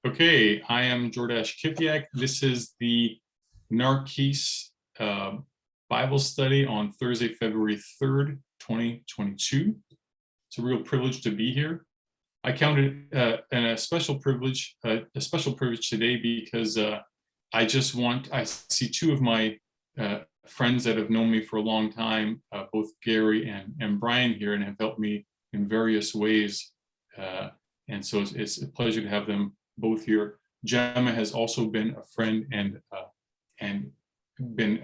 Okay, I am Jordash Kiffiak. This is the Narkis Bible Study on Thursday, February 3rd, 2022. It's a real privilege to be here. I count it a special privilege today because I see two of my friends that have known me for a long time, both Gary and Brian here, and have helped me in various ways. And so it's a pleasure to have them both here. Gemma has also been a friend and been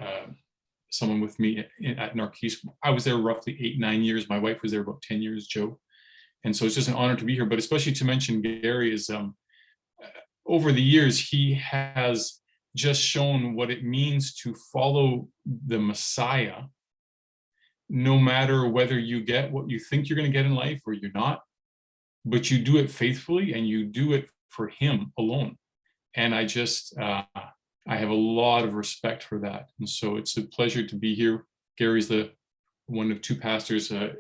someone with me at Narkis. I was there roughly 8-9 years. My wife was there about 10 years, Joe. And so it's just an honor to be here, but especially to mention Gary is over the years, he has just shown what it means to follow the Messiah, no matter whether you get what you think you're going to get in life or you're not, but you do it faithfully and you do it for him alone. And I have a lot of respect for that. And so it's a pleasure to be here. Gary's the one of two pastors at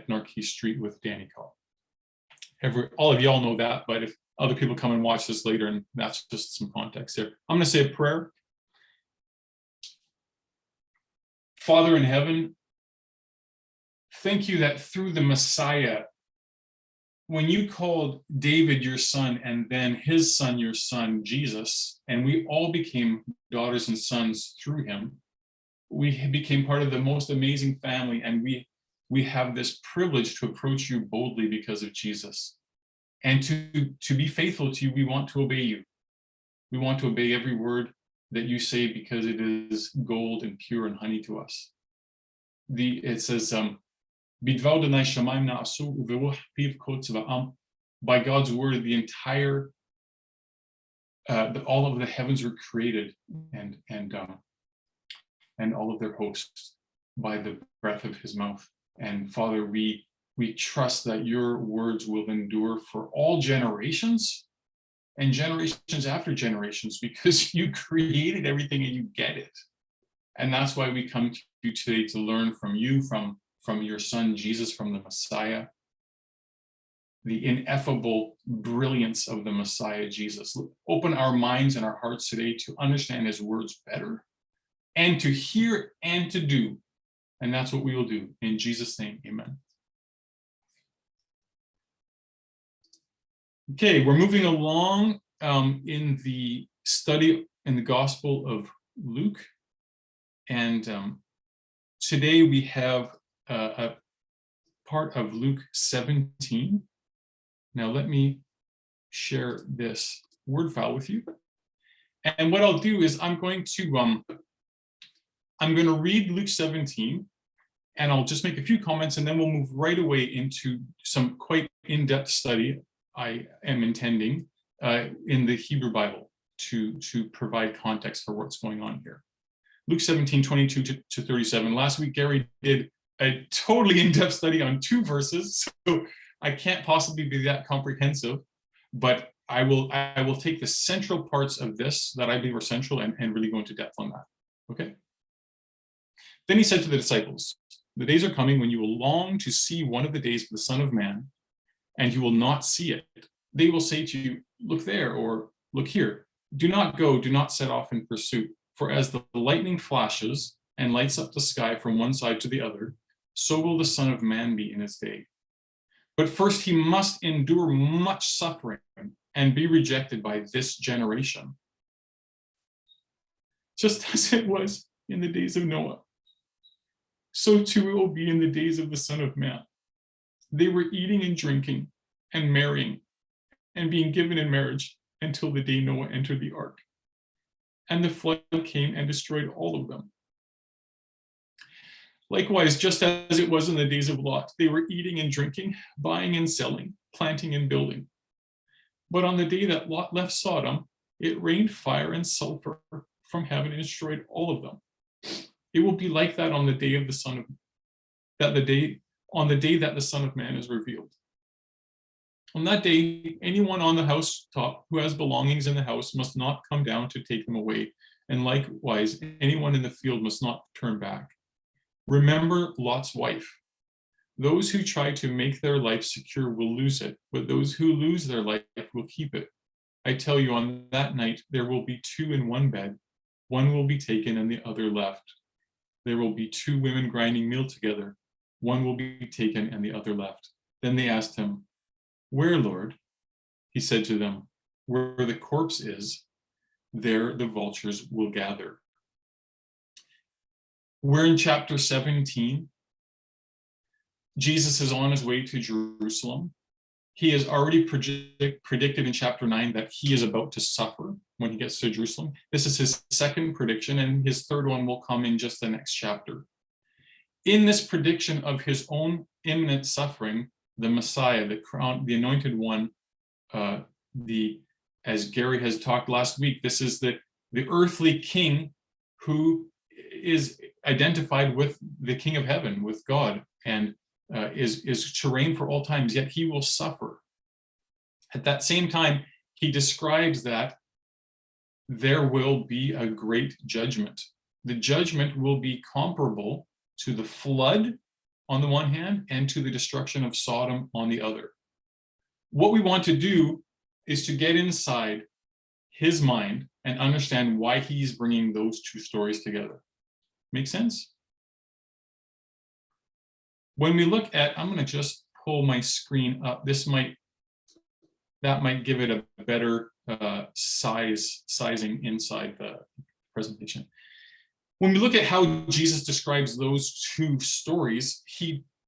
Narkis Street with Danny Call. All of y'all know that, but if other people come and watch this later, and that's just some context there. I'm going to say a prayer. Father in heaven, thank you that through the Messiah, when you called David your son and then his son your son, Jesus, and we all became daughters and sons through him, we became part of the most amazing family, and we have this privilege to approach you boldly because of Jesus. And to be faithful to you, we want to obey you. We want to obey every word that you say because it is gold and pure and honey to us. It says, by God's word, the entire, all of the heavens were created, and all of their hosts by the breath of his mouth. And Father, we trust that your words will endure for all generations and generations after generations, because you created everything and you get it. And that's why we come to you today to learn from you, from your son Jesus, from the Messiah, the ineffable brilliance of the Messiah Jesus. Open our minds and our hearts today to understand his words better, and to hear and to do. And that's what we will do. In Jesus' name, amen. Okay, we're moving along in the study in the Gospel of Luke. And today we have a part of Luke 17. Now let me share this word file with you. And what I'll do is I'm going to read Luke 17, and I'll just make a few comments, and then we'll move right away into some quite in-depth study I am intending in the Hebrew Bible to provide context for what's going on here. Luke 17, 22 to 37. Last week, Gary did a totally in-depth study on 2 verses, so I can't possibly be that comprehensive, but I will take the central parts of this that I believe are central and really go into depth on that. Okay? Then he said to the disciples, the days are coming when you will long to see one of the days of the Son of Man, and you will not see it. They will say to you, look there, or look here. Do not go, do not set off in pursuit. For as the lightning flashes and lights up the sky from one side to the other, so will the Son of Man be in his day. But first he must endure much suffering and be rejected by this generation. Just as it was in the days of Noah, so too it will be in the days of the Son of Man. They were eating and drinking and marrying and being given in marriage until the day Noah entered the ark. And the flood came and destroyed all of them. Likewise, just as it was in the days of Lot, they were eating and drinking, buying and selling, planting and building. But on the day that Lot left Sodom, it rained fire and sulfur from heaven and destroyed all of them. It will be like that on the day of the Son of that the Son of Man is revealed. On that day, anyone on the housetop who has belongings in the house must not come down to take them away, and likewise, anyone in the field must not turn back. Remember Lot's wife. Those who try to make their life secure will lose it, but those who lose their life will keep it. I tell you, on that night, there will be two in one bed. One will be taken and the other left. There will be two women grinding meal together. One will be taken and the other left. Then they asked him, Where, Lord? He said to them, Where the corpse is, there the vultures will gather. We're in chapter 17. Jesus is on his way to Jerusalem. He has already predicted in chapter 9 that he is about to suffer when he gets to Jerusalem. This is his second prediction, and his third one will come in just the next chapter. In this prediction of his own imminent suffering, the Messiah, the crown, the anointed one, as Gary has talked last week, this is the earthly king who is identified with the King of Heaven, with God, and is to reign for all times, yet he will suffer. At that same time, he describes that there will be a great judgment. The judgment will be comparable to the flood on the one hand and to the destruction of Sodom on the other. What we want to do is to get inside his mind and understand why he's bringing those two stories together. Make sense? When we look at, I'm going to just pull my screen up. That might give it a better sizing inside the presentation. When we look at how Jesus describes those two stories,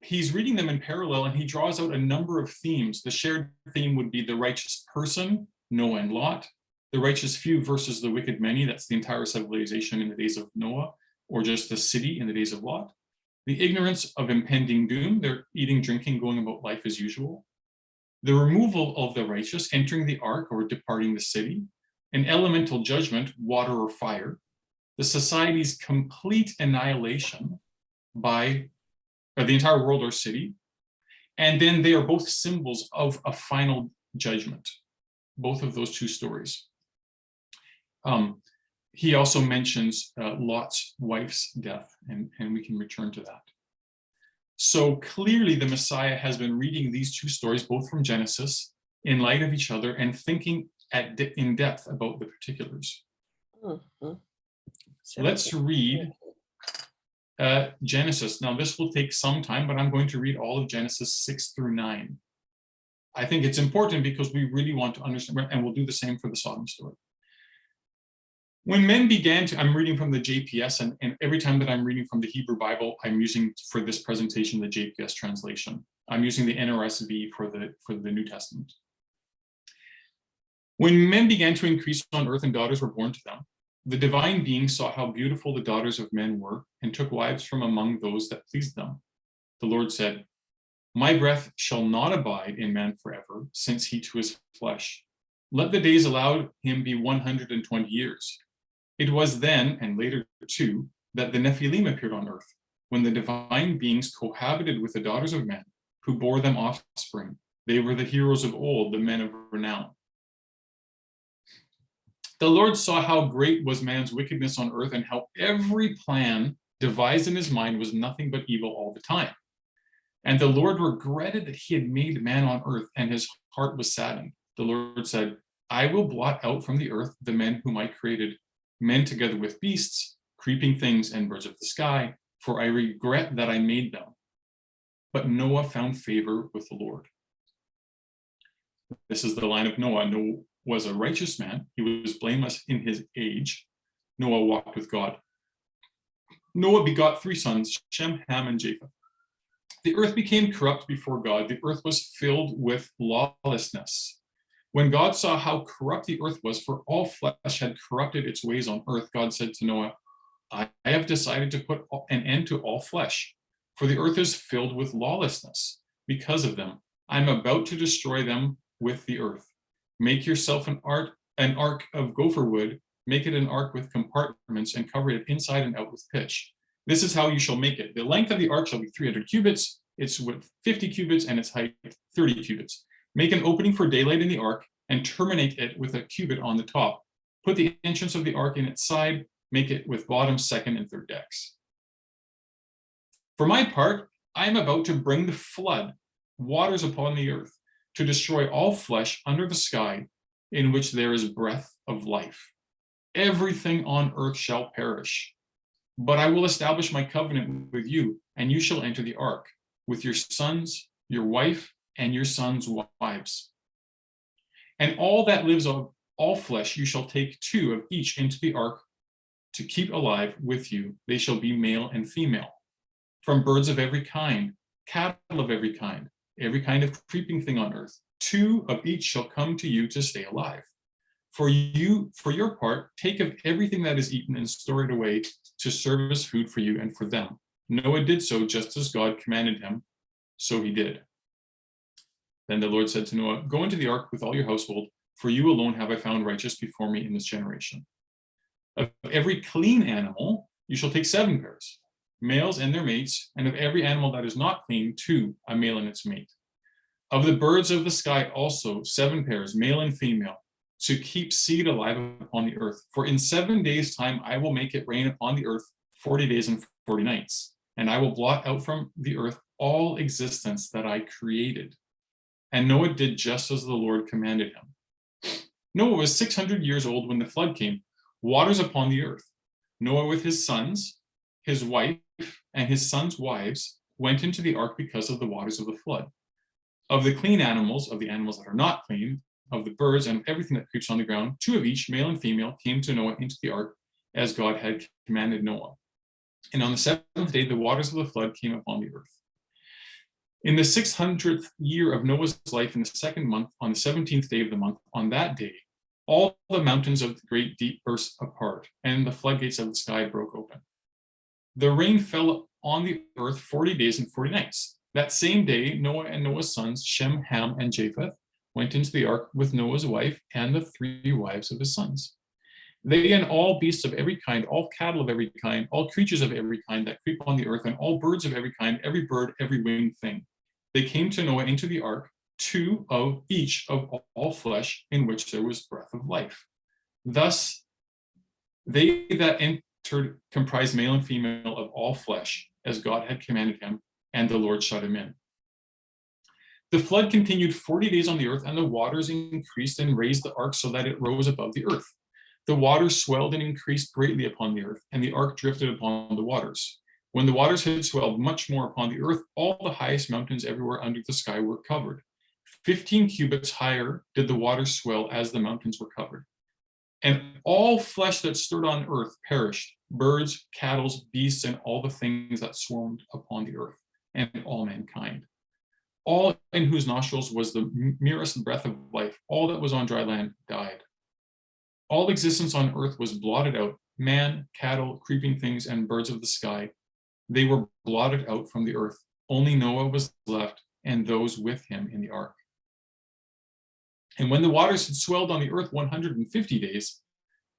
he's reading them in parallel, and he draws out a number of themes. The shared theme would be the righteous person, Noah and Lot, the righteous few versus the wicked many. That's the entire civilization in the days of Noah, or just the city in the days of Lot. The ignorance of impending doom, they're eating, drinking, going about life as usual. The removal of the righteous, entering the ark or departing the city. An elemental judgment, water or fire. The society's complete annihilation by the entire world or city. And then they are both symbols of a final judgment, both of those two stories. He also mentions Lot's wife's death, and we can return to that. So clearly the Messiah has been reading these two stories, both from Genesis, in light of each other, and thinking in depth about the particulars. Mm-hmm. Let's read Genesis. Now this will take some time, but I'm going to read all of Genesis 6 through 9. I think it's important because we really want to understand, and we'll do the same for the Sodom story. When men began to, I'm reading from the JPS, and every time that I'm reading from the Hebrew Bible, I'm using for this presentation the JPS translation. I'm using the NRSV for the New Testament. When men began to increase on earth and daughters were born to them, the divine being saw how beautiful the daughters of men were and took wives from among those that pleased them. The Lord said, My breath shall not abide in man forever, since he too is flesh. Let the days allowed him be 120 years. It was then, and later too, that the Nephilim appeared on earth, when the divine beings cohabited with the daughters of men, who bore them offspring. They were the heroes of old, the men of renown. The Lord saw how great was man's wickedness on earth, and how every plan devised in his mind was nothing but evil all the time. And the Lord regretted that he had made man on earth, and his heart was saddened. The Lord said, I will blot out from the earth the men whom I created, men together with beasts, creeping things, and birds of the sky, for I regret that I made them. But Noah found favor with the Lord. This is the line of Noah. Noah was a righteous man. He was blameless in his age. Noah walked with God. Noah begot 3 sons, Shem, Ham, and Japheth. The earth became corrupt before God. The earth was filled with lawlessness. When God saw how corrupt the earth was, for all flesh had corrupted its ways on earth, God said to Noah, I have decided to put an end to all flesh, for the earth is filled with lawlessness. Because of them, I am about to destroy them with the earth. Make yourself an ark of gopher wood, make it an ark with compartments, and cover it inside and out with pitch. This is how you shall make it. The length of the ark shall be 300 cubits, its width 50 cubits, and its height 30 cubits. Make an opening for daylight in the ark, and terminate it with a cubit on the top. Put the entrance of the ark in its side, make it with bottom, second, and third decks. For my part, I am about to bring the flood, waters upon the earth, to destroy all flesh under the sky, in which there is breath of life. Everything on earth shall perish. But I will establish my covenant with you, and you shall enter the ark, with your sons, your wife, and your sons' wives. And all that lives of all flesh you shall take 2 of each into the ark to keep alive with you. They shall be male and female. From birds of every kind, cattle of every kind of creeping thing on earth, 2 of each shall come to you to stay alive. For your part, take of everything that is eaten and store it away to serve as food for you and for them. Noah did so just as God commanded him, so he did. Then the Lord said to Noah, go into the ark with all your household, for you alone have I found righteous before me in this generation. Of every clean animal, you shall take 7 pairs, males and their mates, and of every animal that is not clean, 2, a male and its mate. Of the birds of the sky also 7 pairs, male and female, to keep seed alive upon the earth. For in 7 days' time I will make it rain upon the earth 40 days and 40 nights, and I will blot out from the earth all existence that I created. And Noah did just as the Lord commanded him. Noah was 600 years old when the flood came, waters upon the earth. Noah with his sons, his wife, and his sons' wives went into the ark because of the waters of the flood. Of the clean animals, of the animals that are not clean, of the birds and everything that creeps on the ground, 2 of each, male and female, came to Noah into the ark as God had commanded Noah. And on the 7th day, the waters of the flood came upon the earth. In the 600th year of Noah's life, in the 2nd month, on the 17th day of the month, on that day, all the mountains of the great deep burst apart, and the floodgates of the sky broke open. The rain fell on the earth 40 days and 40 nights. That same day, Noah and Noah's sons, Shem, Ham, and Japheth, went into the ark with Noah's wife and the 3 wives of his sons. They and all beasts of every kind, all cattle of every kind, all creatures of every kind that creep on the earth, and all birds of every kind, every bird, every winged thing. They came to Noah into the ark, 2 of each of all flesh, in which there was breath of life. Thus, they that entered comprised male and female of all flesh, as God had commanded him, and the Lord shut him in. The flood continued 40 days on the earth, and the waters increased and raised the ark so that it rose above the earth. The waters swelled and increased greatly upon the earth, and the ark drifted upon the waters. When the waters had swelled much more upon the earth, all the highest mountains everywhere under the sky were covered. 15 cubits higher did the waters swell as the mountains were covered. And all flesh that stirred on earth perished, birds, cattle, beasts, and all the things that swarmed upon the earth, and all mankind. All in whose nostrils was the merest breath of life, all that was on dry land died. All existence on earth was blotted out, man, cattle, creeping things, and birds of the sky. They were blotted out from the earth. Only Noah was left, and those with him in the ark. And when the waters had swelled on the earth 150 days,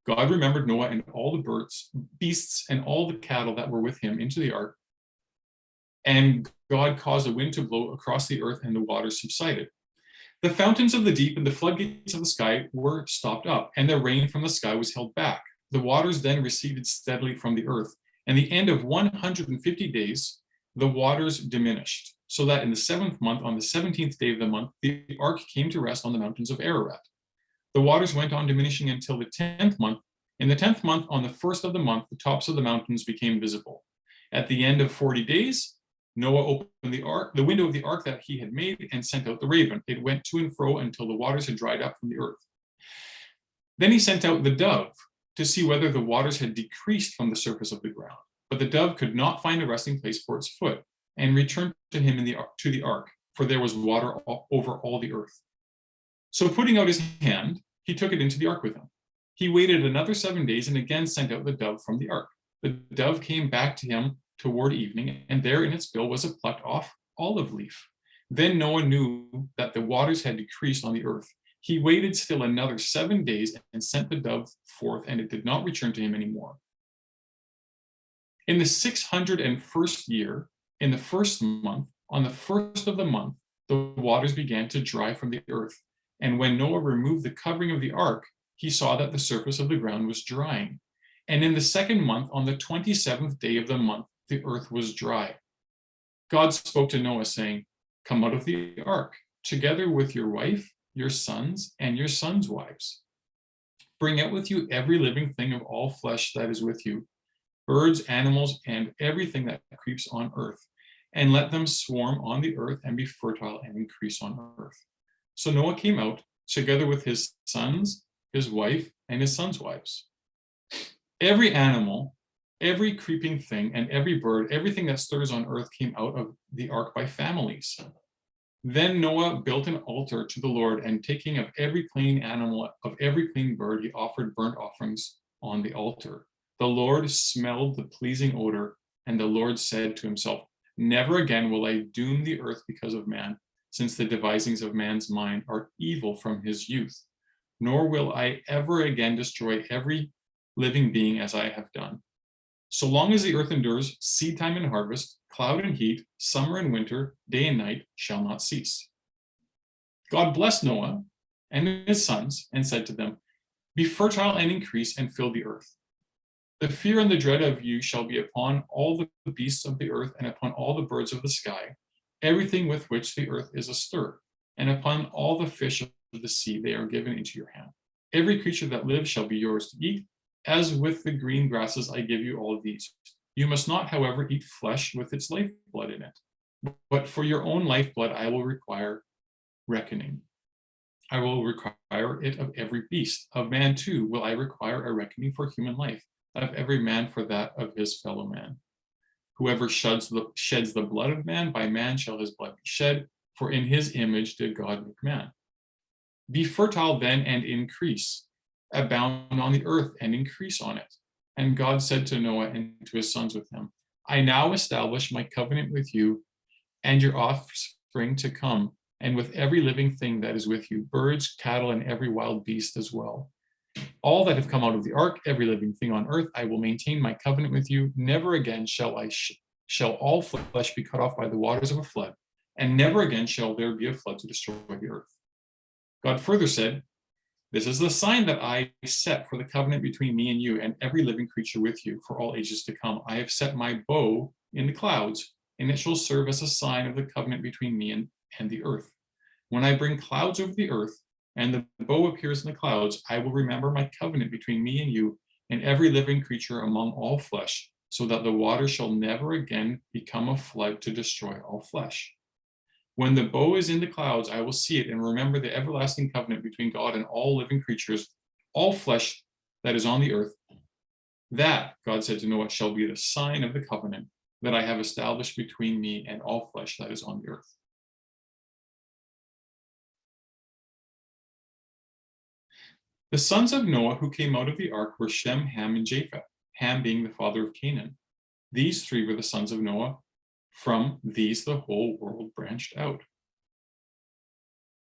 God remembered Noah and all the birds, beasts, and all the cattle that were with him into the ark. And God caused a wind to blow across the earth, and the waters subsided. The fountains of the deep and the floodgates of the sky were stopped up, and the rain from the sky was held back. The waters then receded steadily from the earth. And the end of 150 days, the waters diminished, so that in the 7th month, on the 17th day of the month, the ark came to rest on the mountains of Ararat. The waters went on diminishing until the 10th month. In the 10th month, on the 1st of the month, the tops of the mountains became visible. At the end of 40 days, Noah opened the window of the ark that he had made, and sent out the raven. It went to and fro until the waters had dried up from the earth. Then he sent out the dove to see whether the waters had decreased from the surface of the ground. But the dove could not find a resting place for its foot, and returned to him to the ark, for there was water over all the earth. So putting out his hand, he took it into the ark with him. He waited another 7 days, and again sent out the dove from the ark. The dove came back to him toward evening, and there in its bill was a plucked off olive leaf. Then Noah knew that the waters had decreased on the earth. He waited still another 7 days and sent the dove forth, and it did not return to him anymore. In the 601st year, in the 1st month, on the 1st of the month, the waters began to dry from the earth. And when Noah removed the covering of the ark, he saw that the surface of the ground was drying. And in the 2nd month, on the 27th day of the month, the earth was dry. God spoke to Noah, saying, "Come out of the ark, together with your wife your sons, and your sons' wives. Bring out with you every living thing of all flesh that is with you, birds, animals, and everything that creeps on earth, and let them swarm on the earth and be fertile and increase on earth. So Noah came out together with his sons, his wife, and his sons' wives. Every animal, every creeping thing, and every bird, everything that stirs on earth came out of the ark by families. Then Noah built an altar to the Lord, and taking of every clean animal, of every clean bird, he offered burnt offerings on the altar. The Lord smelled the pleasing odor, and the Lord said to himself, never again will I doom the earth because of man, since the devisings of man's mind are evil from his youth. Nor will I ever again destroy every living being as I have done. So long as the earth endures, seed time and harvest, cloud and heat, summer and winter, day and night shall not cease. God blessed Noah and his sons and said to them, be fertile and increase and fill the earth. The fear and the dread of you shall be upon all the beasts of the earth and upon all the birds of the sky, everything with which the earth is astir, and upon all the fish of the sea they are given into your hand. Every creature that lives shall be yours to eat. As with the green grasses, I give you all of these. You must not, however, eat flesh with its lifeblood in it. But for your own lifeblood, I will require reckoning. I will require it of every beast. Of man, too, will I require a reckoning for human life, of every man for that of his fellow man. Whoever sheds the blood of man, by man shall his blood be shed, for in his image did God make man. Be fertile then and increase. Abound on the earth and increase on it. And God said to Noah and to his sons with him, I now establish my covenant with you and your offspring to come, and with every living thing that is with you, birds, cattle, and every wild beast as well. All that have come out of the ark, every living thing on earth, I will maintain my covenant with you. Never again shall all flesh be cut off by the waters of a flood, and never again shall there be a flood to destroy the earth. God further said, this is the sign that I set for the covenant between me and you and every living creature with you for all ages to come. I have set my bow in the clouds, and it shall serve as a sign of the covenant between me and the earth. When I bring clouds over the earth, and the bow appears in the clouds, I will remember my covenant between me and you and every living creature among all flesh, so that the water shall never again become a flood to destroy all flesh. When the bow is in the clouds, I will see it and remember the everlasting covenant between God and all living creatures, all flesh that is on the earth. That, God said to Noah, shall be the sign of the covenant that I have established between me and all flesh that is on the earth. The sons of Noah who came out of the ark were Shem, Ham, and Japheth, Ham being the father of Canaan. These three were the sons of Noah. From these the whole world branched out.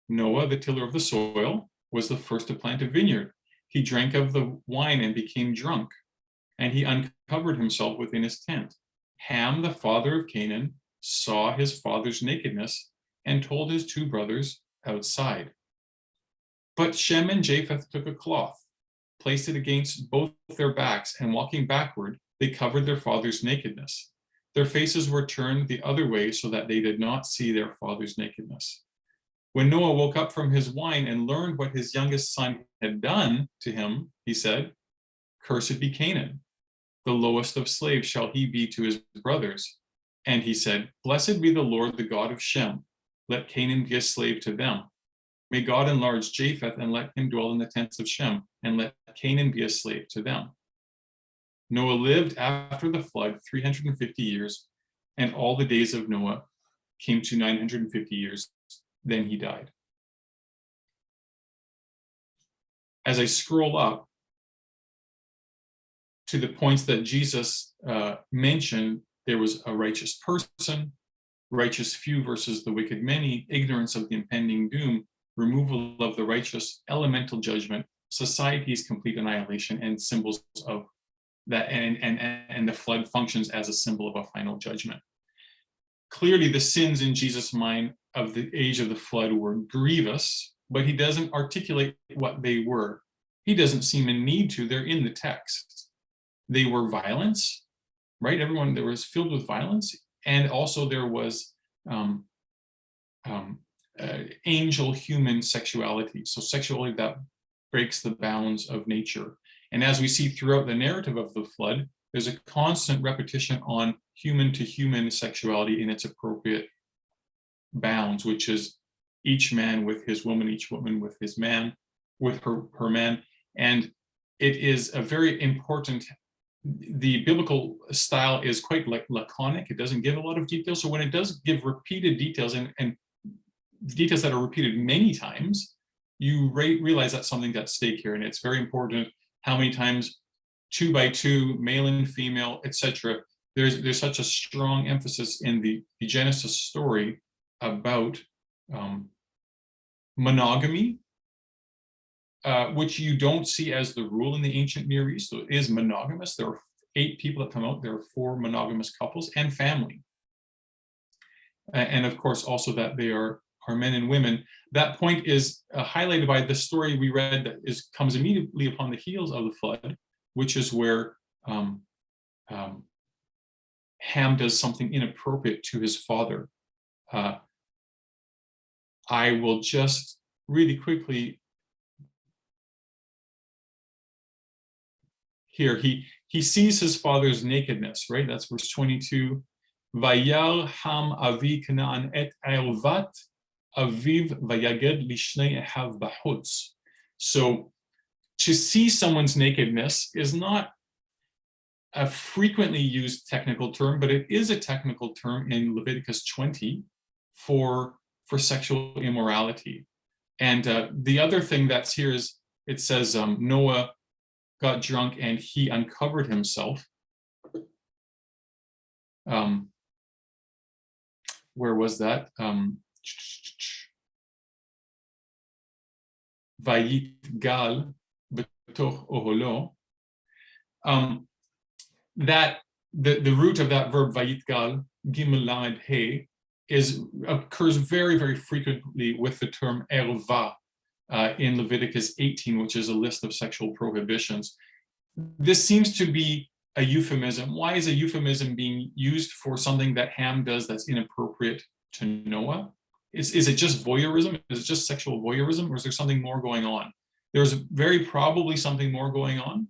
Noah, the tiller of the soil, was the first to plant a vineyard. He drank of the wine and became drunk, and he uncovered himself within his tent. Ham, the father of Canaan, saw his father's nakedness and told his two brothers outside. But Shem and Japheth took a cloth, placed it against both their backs, and walking backward, they covered their father's nakedness. Their faces were turned the other way so that they did not see their father's nakedness. When Noah woke up from his wine and learned what his youngest son had done to him, he said, cursed be Canaan. The lowest of slaves shall he be to his brothers. And he said, blessed be the Lord, the God of Shem. Let Canaan be a slave to them. May God enlarge Japheth and let him dwell in the tents of Shem, and let Canaan be a slave to them. Noah lived after the flood 350 years, and all the days of Noah came to 950 years. Then he died. As I scroll up to the points that Jesus mentioned, there was a righteous person, righteous few versus the wicked many, ignorance of the impending doom, removal of the righteous, elemental judgment, society's complete annihilation, and symbols of that, and the flood functions as a symbol of a final judgment. Clearly, the sins in Jesus' mind of the age of the flood were grievous, but he doesn't articulate what they were. He doesn't seem in need to. They're in the text. They were violence, right? Everyone there was filled with violence, and also there was angel human sexuality. So sexuality that breaks the bounds of nature. And as we see throughout the narrative of the flood, there's a constant repetition on human to human sexuality in its appropriate bounds, which is each man with his woman, each woman with his man, with her man. And it is a very important, the biblical style is quite laconic. It doesn't give a lot of details. So when it does give repeated details and details that are repeated many times, you realize that's something that's at stake here. And it's very important how many times 2 by 2, male and female, etc. There's such a strong emphasis in the Genesis story about monogamy, which you don't see as the rule in the ancient Near East. So it is monogamous. There are 8 people that come out. There are 4 monogamous couples and family. And of course, also that they are men and women. That point is highlighted by the story we read that comes immediately upon the heels of the flood, which is where Ham does something inappropriate to his father. I will just really quickly here, he sees his father's nakedness, right? That's verse 22. Vayal Ham avi Canaan et ervat aviv vayaged lishnei ehav bachutz. So to see someone's nakedness is not a frequently used technical term, but it is a technical term in Leviticus 20 for sexual immorality. And the other thing that's here is it says Noah got drunk and he uncovered himself. Where was that? Vayit gal b'toch oholo. That the root of that verb vayit gal, gimel lamed he, occurs very, very frequently with the term erva in Leviticus 18, which is a list of sexual prohibitions. This seems to be a euphemism. Why is a euphemism being used for something that Ham does that's inappropriate to Noah? Is it just voyeurism? Is it just sexual voyeurism, or is there something more going on? There's very probably something more going on,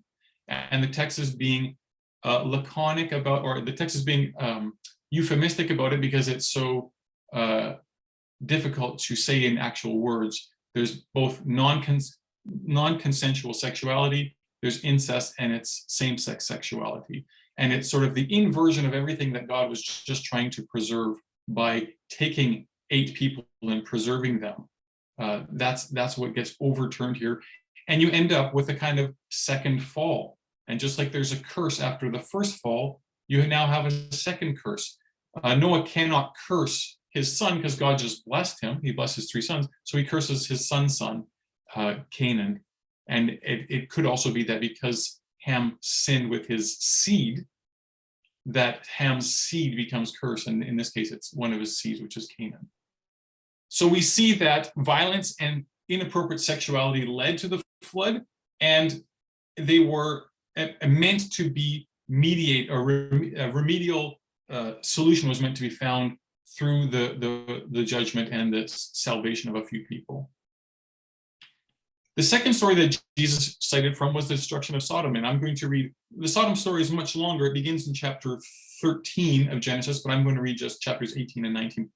and the text is being laconic about, or the text is being euphemistic about it because it's so difficult to say in actual words. There's both non-consensual sexuality, there's incest, and it's same-sex sexuality. And it's sort of the inversion of everything that God was just trying to preserve by taking 8 people and preserving them. That's what gets overturned here. And you end up with a kind of second fall. And just like there's a curse after the first fall, you now have a second curse. Noah cannot curse his son because God just blessed him. He blessed his 3 sons. So he curses his son's son, Canaan. And it could also be that because Ham sinned with his seed, that Ham's seed becomes cursed. And in this case, it's one of his seeds, which is Canaan. So we see that violence and inappropriate sexuality led to the flood, and they were meant to be a remedial solution was meant to be found through the judgment and the salvation of a few people. The second story that Jesus cited from was the destruction of Sodom, and I'm going to read, the Sodom story is much longer. It begins in chapter 13 of Genesis, but I'm going to read just chapters 18 and 19.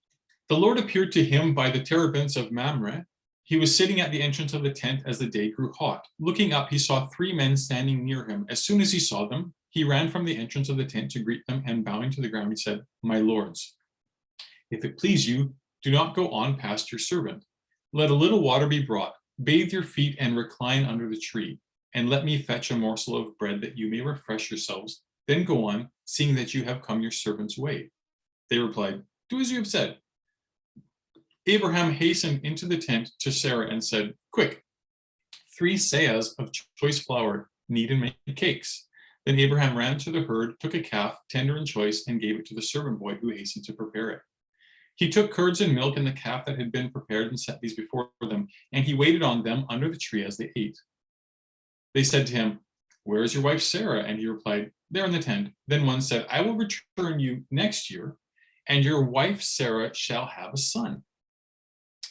The Lord appeared to him by the terebinths of Mamre. He was sitting at the entrance of the tent as the day grew hot. Looking up, he saw 3 men standing near him. As soon as he saw them, he ran from the entrance of the tent to greet them, and bowing to the ground, he said, "My lords, if it please you, do not go on past your servant. Let a little water be brought. Bathe your feet and recline under the tree, and let me fetch a morsel of bread that you may refresh yourselves. Then go on, seeing that you have come your servant's way." They replied, "Do as you have said." Abraham hastened into the tent to Sarah and said, "Quick, 3 seahs of choice flour, knead and make cakes." Then Abraham ran to the herd, took a calf, tender and choice, and gave it to the servant boy, who hastened to prepare it. He took curds and milk and the calf that had been prepared and set these before them, and he waited on them under the tree as they ate. They said to him, "Where is your wife Sarah?" And he replied, "There in the tent." Then one said, "I will return you next year, and your wife Sarah shall have a son."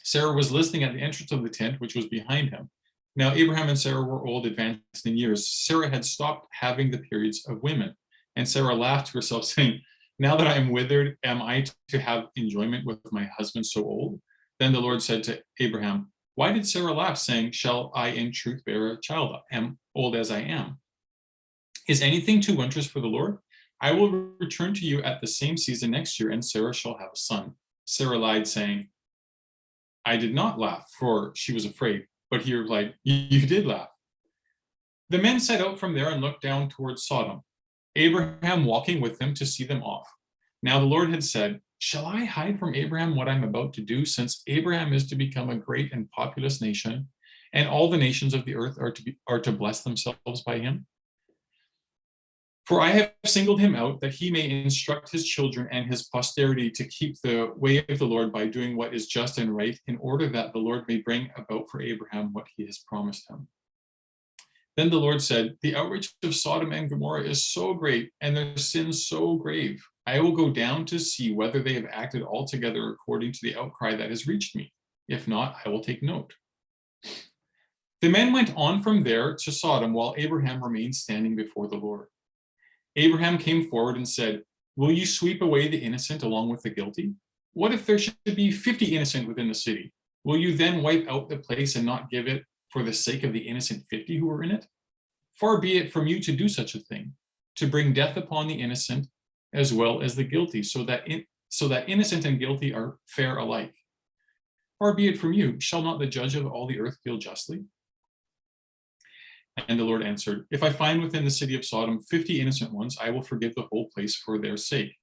Sarah was listening at the entrance of the tent, which was behind him. Now Abraham and Sarah were old, advanced in years. Sarah had stopped having the periods of women. And Sarah laughed to herself, saying, now that I am withered, am I to have enjoyment with my husband so old? Then the Lord said to Abraham, why did Sarah laugh, saying, shall I in truth bear a child, am old as I am? Is anything too wondrous for the Lord? I will return to you at the same season next year, and Sarah shall have a son. Sarah lied, saying, I did not laugh, for she was afraid. But he replied, you did laugh. The men set out from there and looked down towards Sodom, Abraham walking with them to see them off. Now the Lord had said, shall I hide from Abraham what I'm about to do, since Abraham is to become a great and populous nation, and all the nations of the earth are to bless themselves by him? For I have singled him out that he may instruct his children and his posterity to keep the way of the Lord by doing what is just and right, in order that the Lord may bring about for Abraham what he has promised him. Then the Lord said, the outrage of Sodom and Gomorrah is so great, and their sin so grave. I will go down to see whether they have acted altogether according to the outcry that has reached me. If not, I will take note. The men went on from there to Sodom, while Abraham remained standing before the Lord. Abraham came forward and said, will you sweep away the innocent along with the guilty? What if there should be 50 innocent within the city? Will you then wipe out the place and not give it for the sake of the innocent 50 who were in it? Far be it from you to do such a thing, to bring death upon the innocent as well as the guilty, so that innocent and guilty are fair alike. Far be it from you, shall not the judge of all the earth deal justly? And the Lord answered, if I find within the city of Sodom 50 innocent ones, I will forgive the whole place for their sake.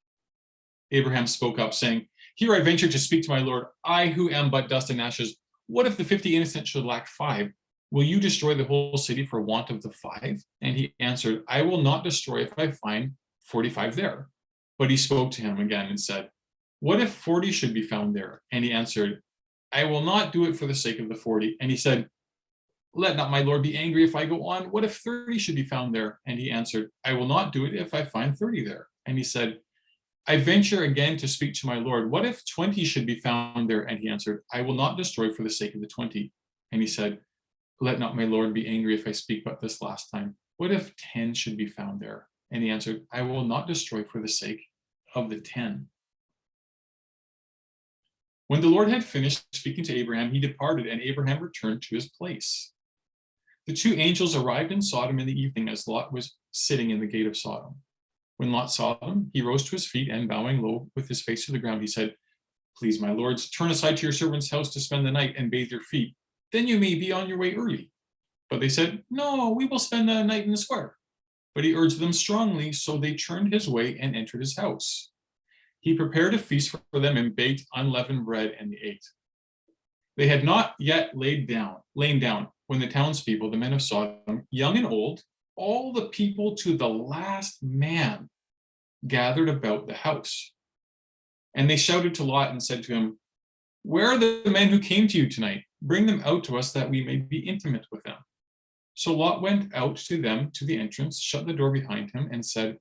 Abraham spoke up, saying, here I venture to speak to my Lord, I who am but dust and ashes. What if the 50 innocent should lack 5? Will you destroy the whole city for want of the 5? And he answered, I will not destroy if I find 45 there. But he spoke to him again and said, what if 40 should be found there? And he answered, I will not do it for the sake of the 40. And he said, let not my Lord be angry if I go on. What if 30 should be found there? And he answered, I will not do it if I find 30 there. And he said, I venture again to speak to my Lord. What if 20 should be found there? And he answered, I will not destroy for the sake of the 20. And he said, let not my Lord be angry if I speak but this last time. What if 10 should be found there? And he answered, I will not destroy for the sake of the 10. When the Lord had finished speaking to Abraham, he departed, and Abraham returned to his place. The 2 angels arrived in Sodom in the evening as Lot was sitting in the gate of Sodom. When Lot saw them, he rose to his feet and, bowing low with his face to the ground, he said, please, my lords, turn aside to your servant's house to spend the night and bathe your feet. Then you may be on your way early. But they said, no, we will spend the night in the square. But he urged them strongly, so they turned his way and entered his house. He prepared a feast for them and baked unleavened bread, and they ate. They had not yet lain down, when the townspeople, the men of Sodom, young and old, all the people to the last man, gathered about the house. And they shouted to Lot and said to him, where are the men who came to you tonight? Bring them out to us that we may be intimate with them. So Lot went out to them to the entrance, shut the door behind him, and said,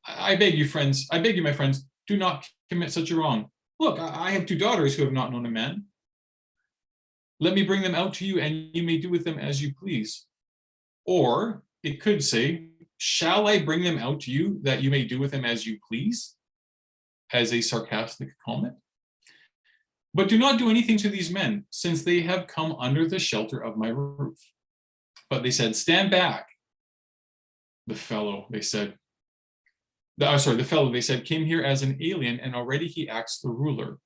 I beg you, my friends, do not commit such a wrong. Look, I have 2 daughters who have not known a man. Let me bring them out to you, and you may do with them as you please. Or it could say, shall I bring them out to you that you may do with them as you please? As a sarcastic comment. But do not do anything to these men, since they have come under the shelter of my roof. But they said, stand back. The fellow, they said, came here as an alien, and already he acts the ruler.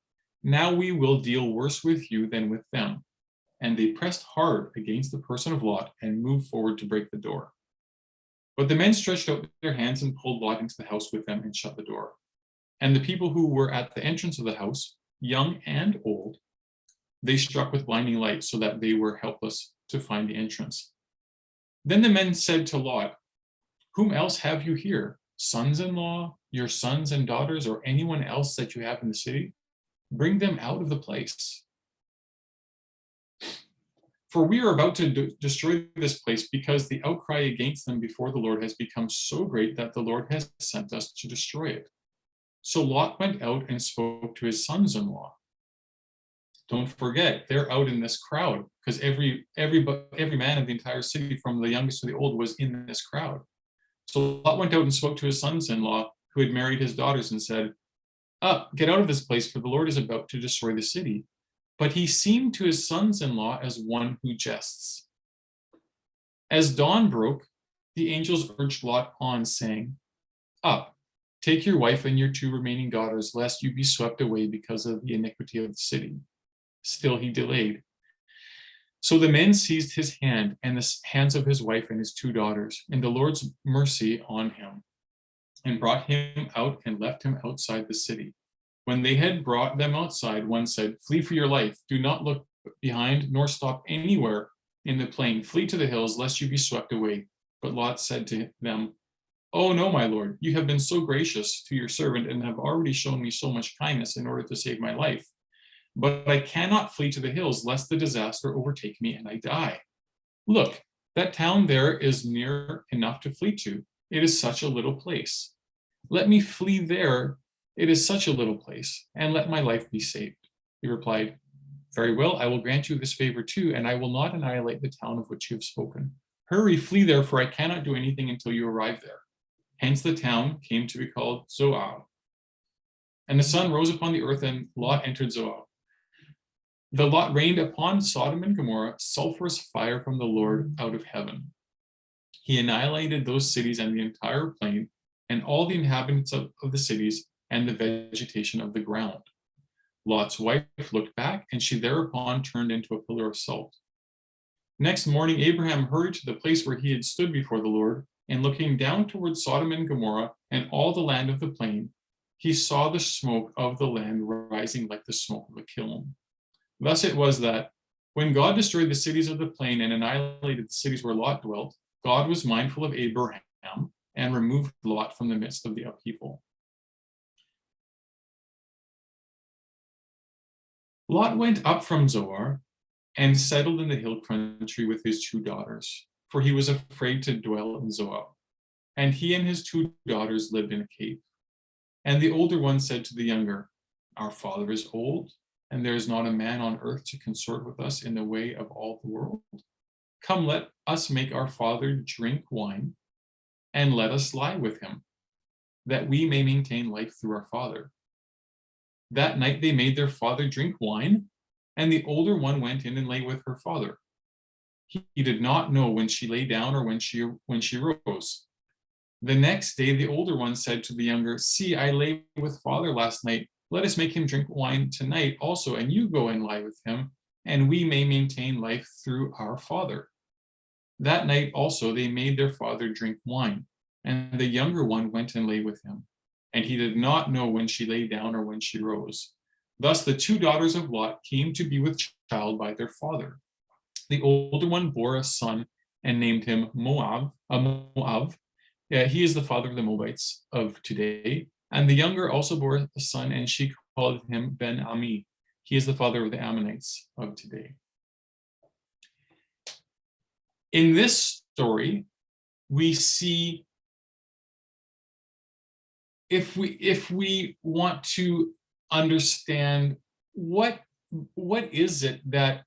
Now we will deal worse with you than with them. And they pressed hard against the person of Lot and moved forward to break the door. But the men stretched out their hands and pulled Lot into the house with them and shut the door. And the people who were at the entrance of the house, young and old, they struck with blinding light so that they were helpless to find the entrance. Then the men said to Lot, whom else have you here? Sons-in-law, your sons and daughters, or anyone else that you have in the city? Bring them out of the place. For we are about to destroy this place, because the outcry against them before the Lord has become so great that the Lord has sent us to destroy it. So Lot went out and spoke to his sons-in-law. Don't forget, they're out in this crowd because every man of the entire city, from the youngest to the old, was in this crowd. So Lot went out and spoke to his sons-in-law who had married his daughters and said, "Up, get out of this place, for the Lord is about to destroy the city." But he seemed to his sons-in-law as one who jests. As dawn broke, the angels urged Lot on, saying, "Up, take your wife and your 2 remaining daughters, lest you be swept away because of the iniquity of the city." Still he delayed. So the men seized his hand and the hands of his wife and his 2 daughters, in the Lord's mercy on him, and brought him out and left him outside the city. When they had brought them outside, one said, "Flee for your life. Do not look behind, nor stop anywhere in the plain. Flee to the hills, lest you be swept away." But Lot said to them, "Oh no, my lord, you have been so gracious to your servant and have already shown me so much kindness in order to save my life. But I cannot flee to the hills, lest the disaster overtake me and I die. Look, that town there is near enough to flee to. It is such a little place. Let me flee there. It is such a little place, and let my life be saved." He replied, "Very well, I will grant you this favor too, and I will not annihilate the town of which you have spoken. Hurry, flee there, for I cannot do anything until you arrive there." Hence the town came to be called Zoar. And the sun rose upon the earth, and Lot entered Zoar. The Lot rained upon Sodom and Gomorrah sulfurous fire from the Lord out of heaven. He annihilated those cities and the entire plain, and all the inhabitants of the cities and the vegetation of the ground. Lot's wife looked back, and she thereupon turned into a pillar of salt. Next morning, Abraham hurried to the place where he had stood before the Lord, and looking down towards Sodom and Gomorrah and all the land of the plain, he saw the smoke of the land rising like the smoke of a kiln. Thus it was that, when God destroyed the cities of the plain and annihilated the cities where Lot dwelt, God was mindful of Abraham and removed Lot from the midst of the upheaval. Lot went up from Zoar and settled in the hill country with his 2 daughters, for he was afraid to dwell in Zoar. And he and his 2 daughters lived in a cave. And the older one said to the younger, "Our father is old, and there is not a man on earth to consort with us in the way of all the world. Come, let us make our father drink wine, and let us lie with him, that we may maintain life through our father." That night they made their father drink wine, and the older one went in and lay with her father. He did not know when she lay down or when she rose. The next day the older one said to the younger, "See, I lay with father last night. Let us make him drink wine tonight also, and you go and lie with him, and we may maintain life through our father." That night also they made their father drink wine, and the younger one went and lay with him. And he did not know when she lay down or when she rose. Thus the 2 daughters of Lot came to be with child by their father. The older one bore a son and named him Moab. He is the father of the Moabites of today. And the younger also bore a son, and she called him Ben-Ami. He is the father of the Ammonites of today. In this story, we see, if we want to understand what is it that,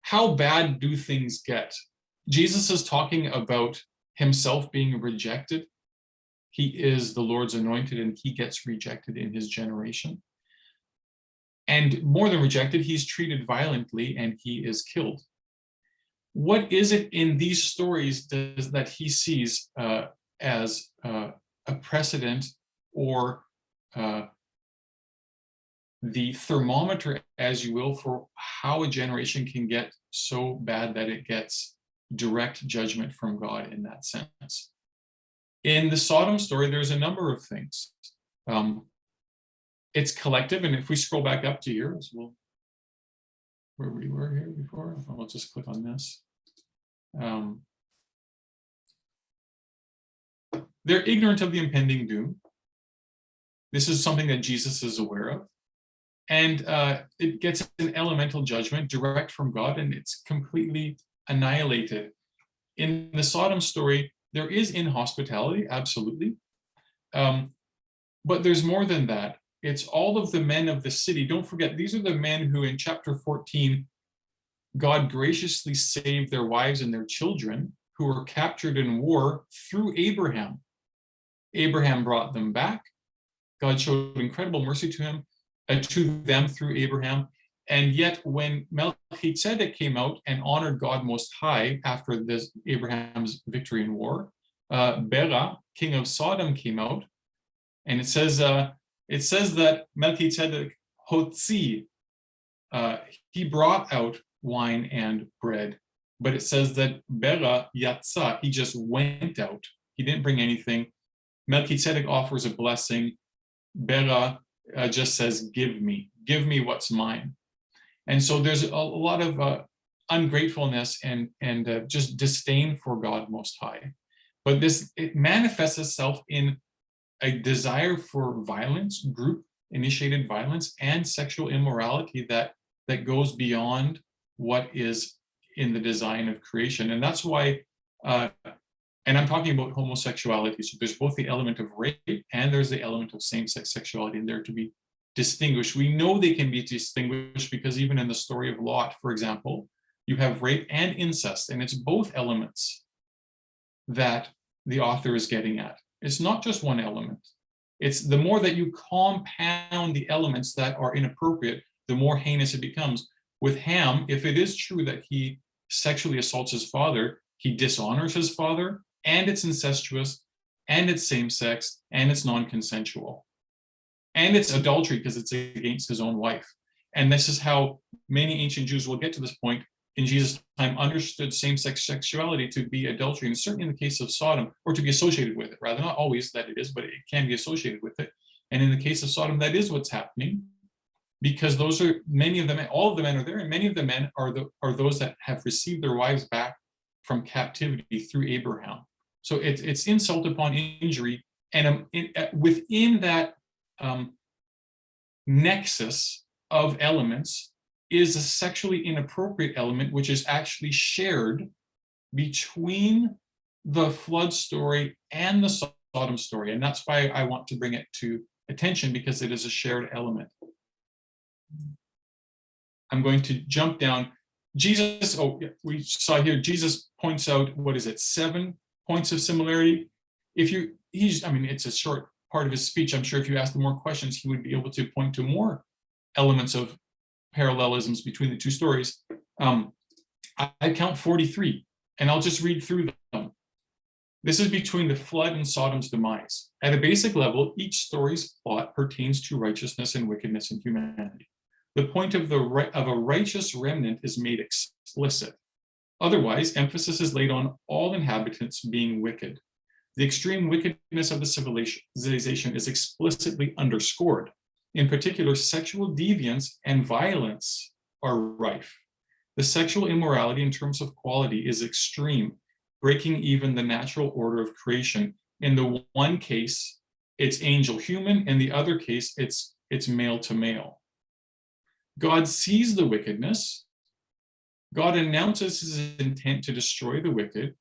how bad do things get? Jesus is talking about himself being rejected. He is the Lord's anointed, and he gets rejected in his generation. And more than rejected, he's treated violently and he is killed. What is it in these stories that he sees as a precedent, or the thermometer, as you will, for how a generation can get so bad that it gets direct judgment from God in that sense? In the Sodom story, there's a number of things. It's collective, and if we scroll back up to here, as well, where we were here before, I'll just click on this. They're ignorant of the impending doom. This is something that Jesus is aware of. And it gets an elemental judgment direct from God, and it's completely annihilated. In the Sodom story, there is inhospitality, absolutely. But there's more than that. it's all of the men of the city. Don't forget, these are the men who in chapter 14, God graciously saved their wives and their children who were captured in war through Abraham. Abraham brought them back. God showed incredible mercy to them through Abraham. And yet when Melchizedek came out and honored God Most High after this Abraham's victory in war, Bera, king of Sodom, came out, and it says that Melchizedek hotzi, he brought out wine and bread, but it says that Bera yatsa, he just went out. He didn't bring anything. Melchizedek offers a blessing. Bera just says, give me what's mine. And so there's a lot of ungratefulness and just disdain for God Most High. But it manifests itself in a desire for violence, group-initiated violence, and sexual immorality that goes beyond what is in the design of creation. And that's why, and I'm talking about homosexuality, so there's both the element of rape and there's the element of same-sex sexuality, and they're to be distinguished. We know they can be distinguished because even in the story of Lot, for example, you have rape and incest, and it's both elements that the author is getting at. It's not just one element. It's the more that you compound the elements that are inappropriate, the more heinous it becomes. With Ham, if it is true that he sexually assaults his father, he dishonors his father, and it's incestuous, and it's same-sex, and it's non-consensual. And it's adultery because it's against his own wife. And this is how many ancient Jews will get to this point in Jesus' time, understood same-sex sexuality to be adultery, and certainly in the case of Sodom, or to be associated with it, rather, not always that it is, but it can be associated with it. And in the case of Sodom, that is what's happening, because those are many of the men, all of the men are there, and many of the men are those that have received their wives back from captivity through Abraham. So it's insult upon injury, and within that nexus of elements is a sexually inappropriate element, which is actually shared between the flood story and the Sodom story. And that's why I want to bring it to attention, because it is a shared element. I'm going to jump down. Jesus, we saw here, Jesus points out, 7 points of similarity. It's a short part of his speech. I'm sure if you asked him more questions, he would be able to point to more elements of parallelisms between the two stories. I count 43, and I'll just read through them. This is between the flood and Sodom's demise. At a basic level, each story's plot pertains to righteousness and wickedness in humanity. The point of a righteous remnant is made explicit. Otherwise, emphasis is laid on all inhabitants being wicked. The extreme wickedness of the civilization is explicitly underscored. In particular, sexual deviance and violence are rife. The sexual immorality in terms of quality is extreme, breaking even the natural order of creation. In the one case, it's angel-human. In the other case, it's male to male. God sees the wickedness. God announces his intent to destroy the wicked.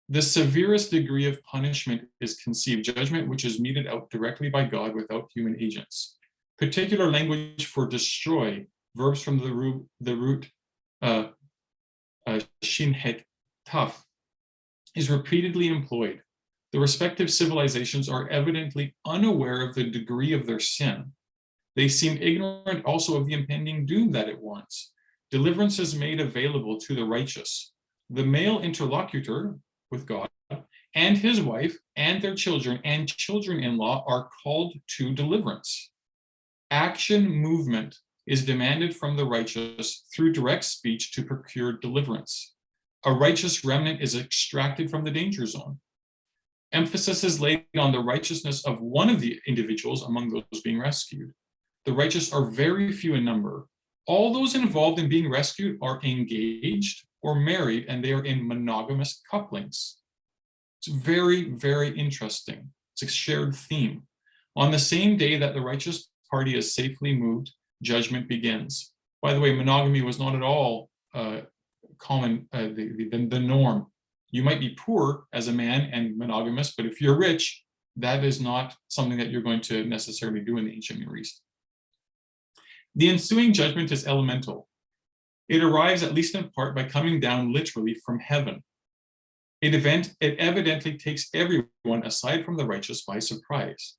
The severest degree of punishment is conceived, judgment which is meted out directly by God without human agents. Particular language for destroy, verbs from the root shin het taf, is repeatedly employed. The respective civilizations are evidently unaware of the degree of their sin. They seem ignorant also of the impending doom that it warrants. Deliverance is made available to the righteous. The male interlocutor with God and his wife and their children and children-in-law are called to deliverance. Action movement is demanded from the righteous through direct speech to procure deliverance. A righteous remnant is extracted from the danger zone. Emphasis is laid on the righteousness of one of the individuals among those being rescued. The righteous are very few in number. All those involved in being rescued are engaged or married, and they are in monogamous couplings. It's very, very interesting. It's a shared theme. On the same day that the righteous party is safely moved, judgment begins. By the way, monogamy was not at all common, the norm. You might be poor as a man and monogamous, but if you're rich, That is not something that you're going to necessarily do in the ancient Near East. The ensuing judgment is elemental. It arrives, at least in part, by coming down literally from heaven. It evidently takes everyone, aside from the righteous, by surprise.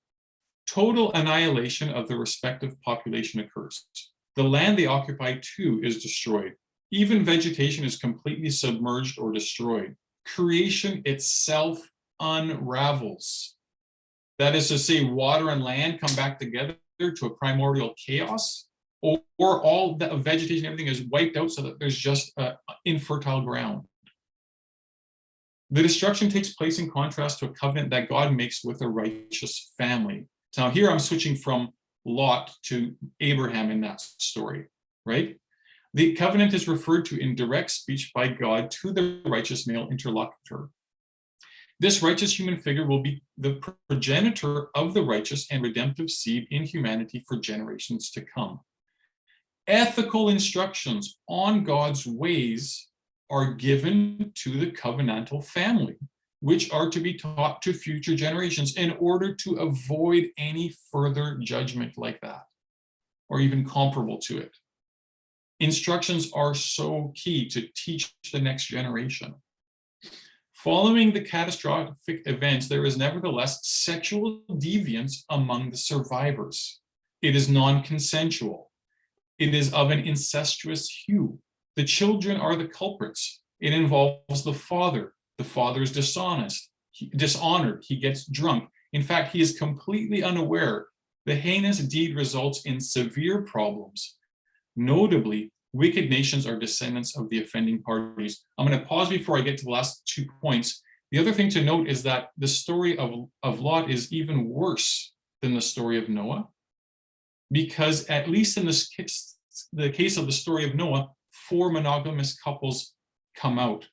Total annihilation of the respective population occurs. The land they occupy, too, is destroyed. Even vegetation is completely submerged or destroyed. Creation itself unravels. That is to say, water and land come back together to a primordial chaos, or all the vegetation, everything is wiped out so that there's just infertile ground. The destruction takes place in contrast to a covenant that God makes with a righteous family. Now here I'm switching from Lot to Abraham in that story, right? The covenant is referred to in direct speech by God to the righteous male interlocutor. This righteous human figure will be the progenitor of the righteous and redemptive seed in humanity for generations to come. Ethical instructions on God's ways are given to the covenantal family, which are to be taught to future generations in order to avoid any further judgment like that, or even comparable to it. Instructions are so key to teach the next generation. Following the catastrophic events, there is nevertheless sexual deviance among the survivors. It is non-consensual. It is of an incestuous hue. The children are the culprits. It involves the father. The father is dishonored. He gets drunk. In fact, he is completely unaware. The heinous deed results in severe problems. Notably, wicked nations are descendants of the offending parties. I'm going to pause before I get to the last 2 points. The other thing to note is that the story of Lot is even worse than the story of Noah, because at least in the case of the story of Noah, 4 monogamous couples come out.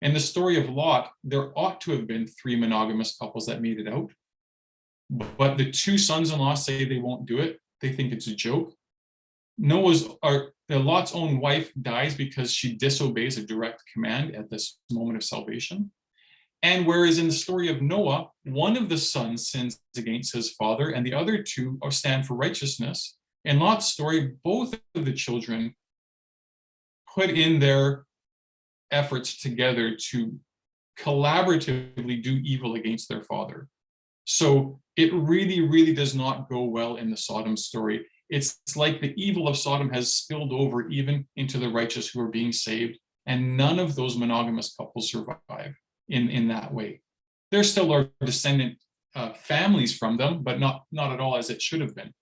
In the story of Lot, there ought to have been 3 monogamous couples that made it out, but the 2 sons-in-law say they won't do it. They think it's a joke. Lot's own wife dies because she disobeys a direct command at this moment of salvation. And whereas in the story of Noah, one of the sons sins against his father and the other 2 stand for righteousness, in Lot's story, both of the children put in their efforts together to collaboratively do evil against their father. So it really, really does not go well in the Sodom story. It's like the evil of Sodom has spilled over even into the righteous who are being saved, and none of those monogamous couples survive in that way. There still are descendant families from them, but not at all as it should have been.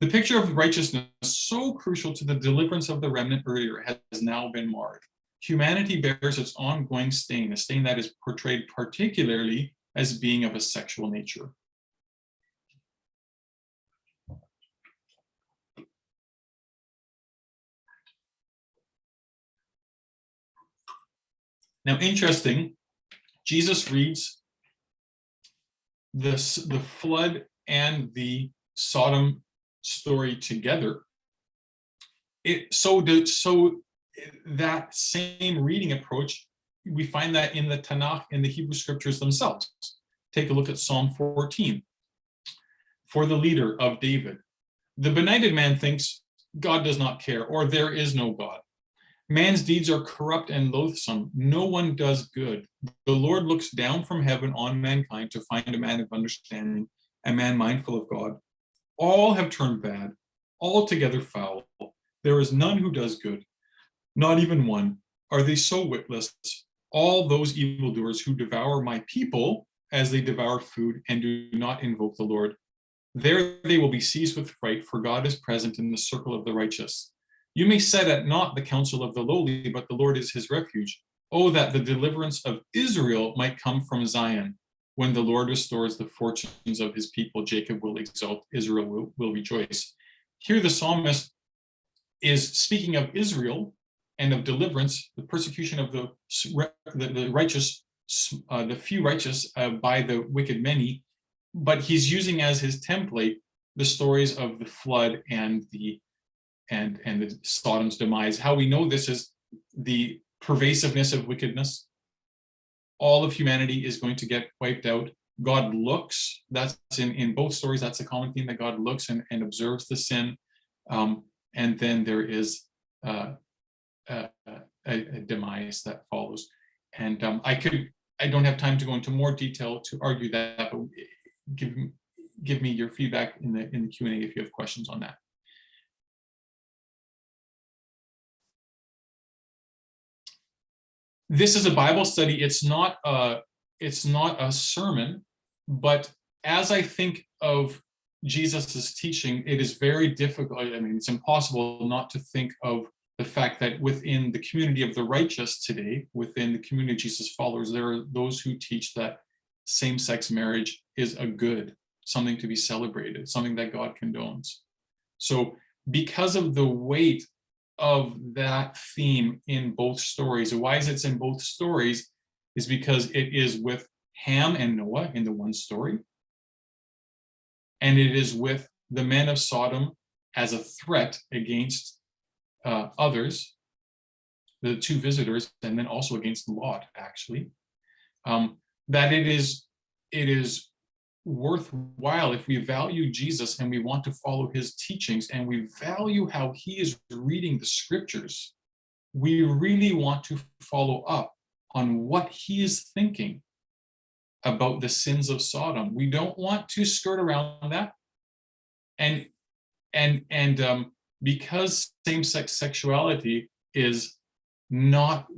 The picture of righteousness, so crucial to the deliverance of the remnant earlier, has now been marred. Humanity bears its ongoing stain, a stain that is portrayed particularly as being of a sexual nature. Now, interesting, Jesus reads the flood and the Sodom story together. So that same reading approach, we find that in the Tanakh, in the Hebrew scriptures themselves. Take a look at Psalm 14. For the leader of David, the benighted man thinks God does not care, or there is no God. Man's deeds are corrupt and loathsome. No one does good. The Lord looks down from heaven on mankind to find a man of understanding, a man mindful of God. All have turned bad, altogether foul. There is none who does good, not even one. Are they so witless? All those evildoers who devour my people as they devour food and do not invoke the Lord. There they will be seized with fright, for God is present in the circle of the righteous. You may set at naught the counsel of the lowly, but the Lord is his refuge. Oh, that the deliverance of Israel might come from Zion. When the Lord restores the fortunes of his people, Jacob will exult, Israel will rejoice. Here the psalmist is speaking of Israel and of deliverance, the persecution of the righteous, the few righteous by the wicked many, but he's using as his template the stories of the flood and the Sodom's demise. How we know this is the pervasiveness of wickedness. All of humanity is going to get wiped out. God looks. That's in both stories. That's a common theme, that God looks and observes the sin. And then there is a demise that follows. And I don't have time to go into more detail to argue that, but give me your feedback in the Q&A if you have questions on that. This is a Bible study. It's not a sermon, but as I think of Jesus's teaching, it is very difficult. I mean, it's impossible not to think of the fact that within the community of the righteous today, within the community of Jesus' followers, there are those who teach that same-sex marriage is a good, something to be celebrated, something that God condones. So because of the weight of that theme in both stories, and why is it in both stories, is because it is with Ham and Noah in the one story, and it is with the men of Sodom as a threat against others, the two visitors, and then also against Lot, actually, that it is worthwhile, if we value Jesus and we want to follow his teachings and we value how he is reading the scriptures, we really want to follow up on what he is thinking about the sins of Sodom. We don't want to skirt around that. And because same-sex sexuality is not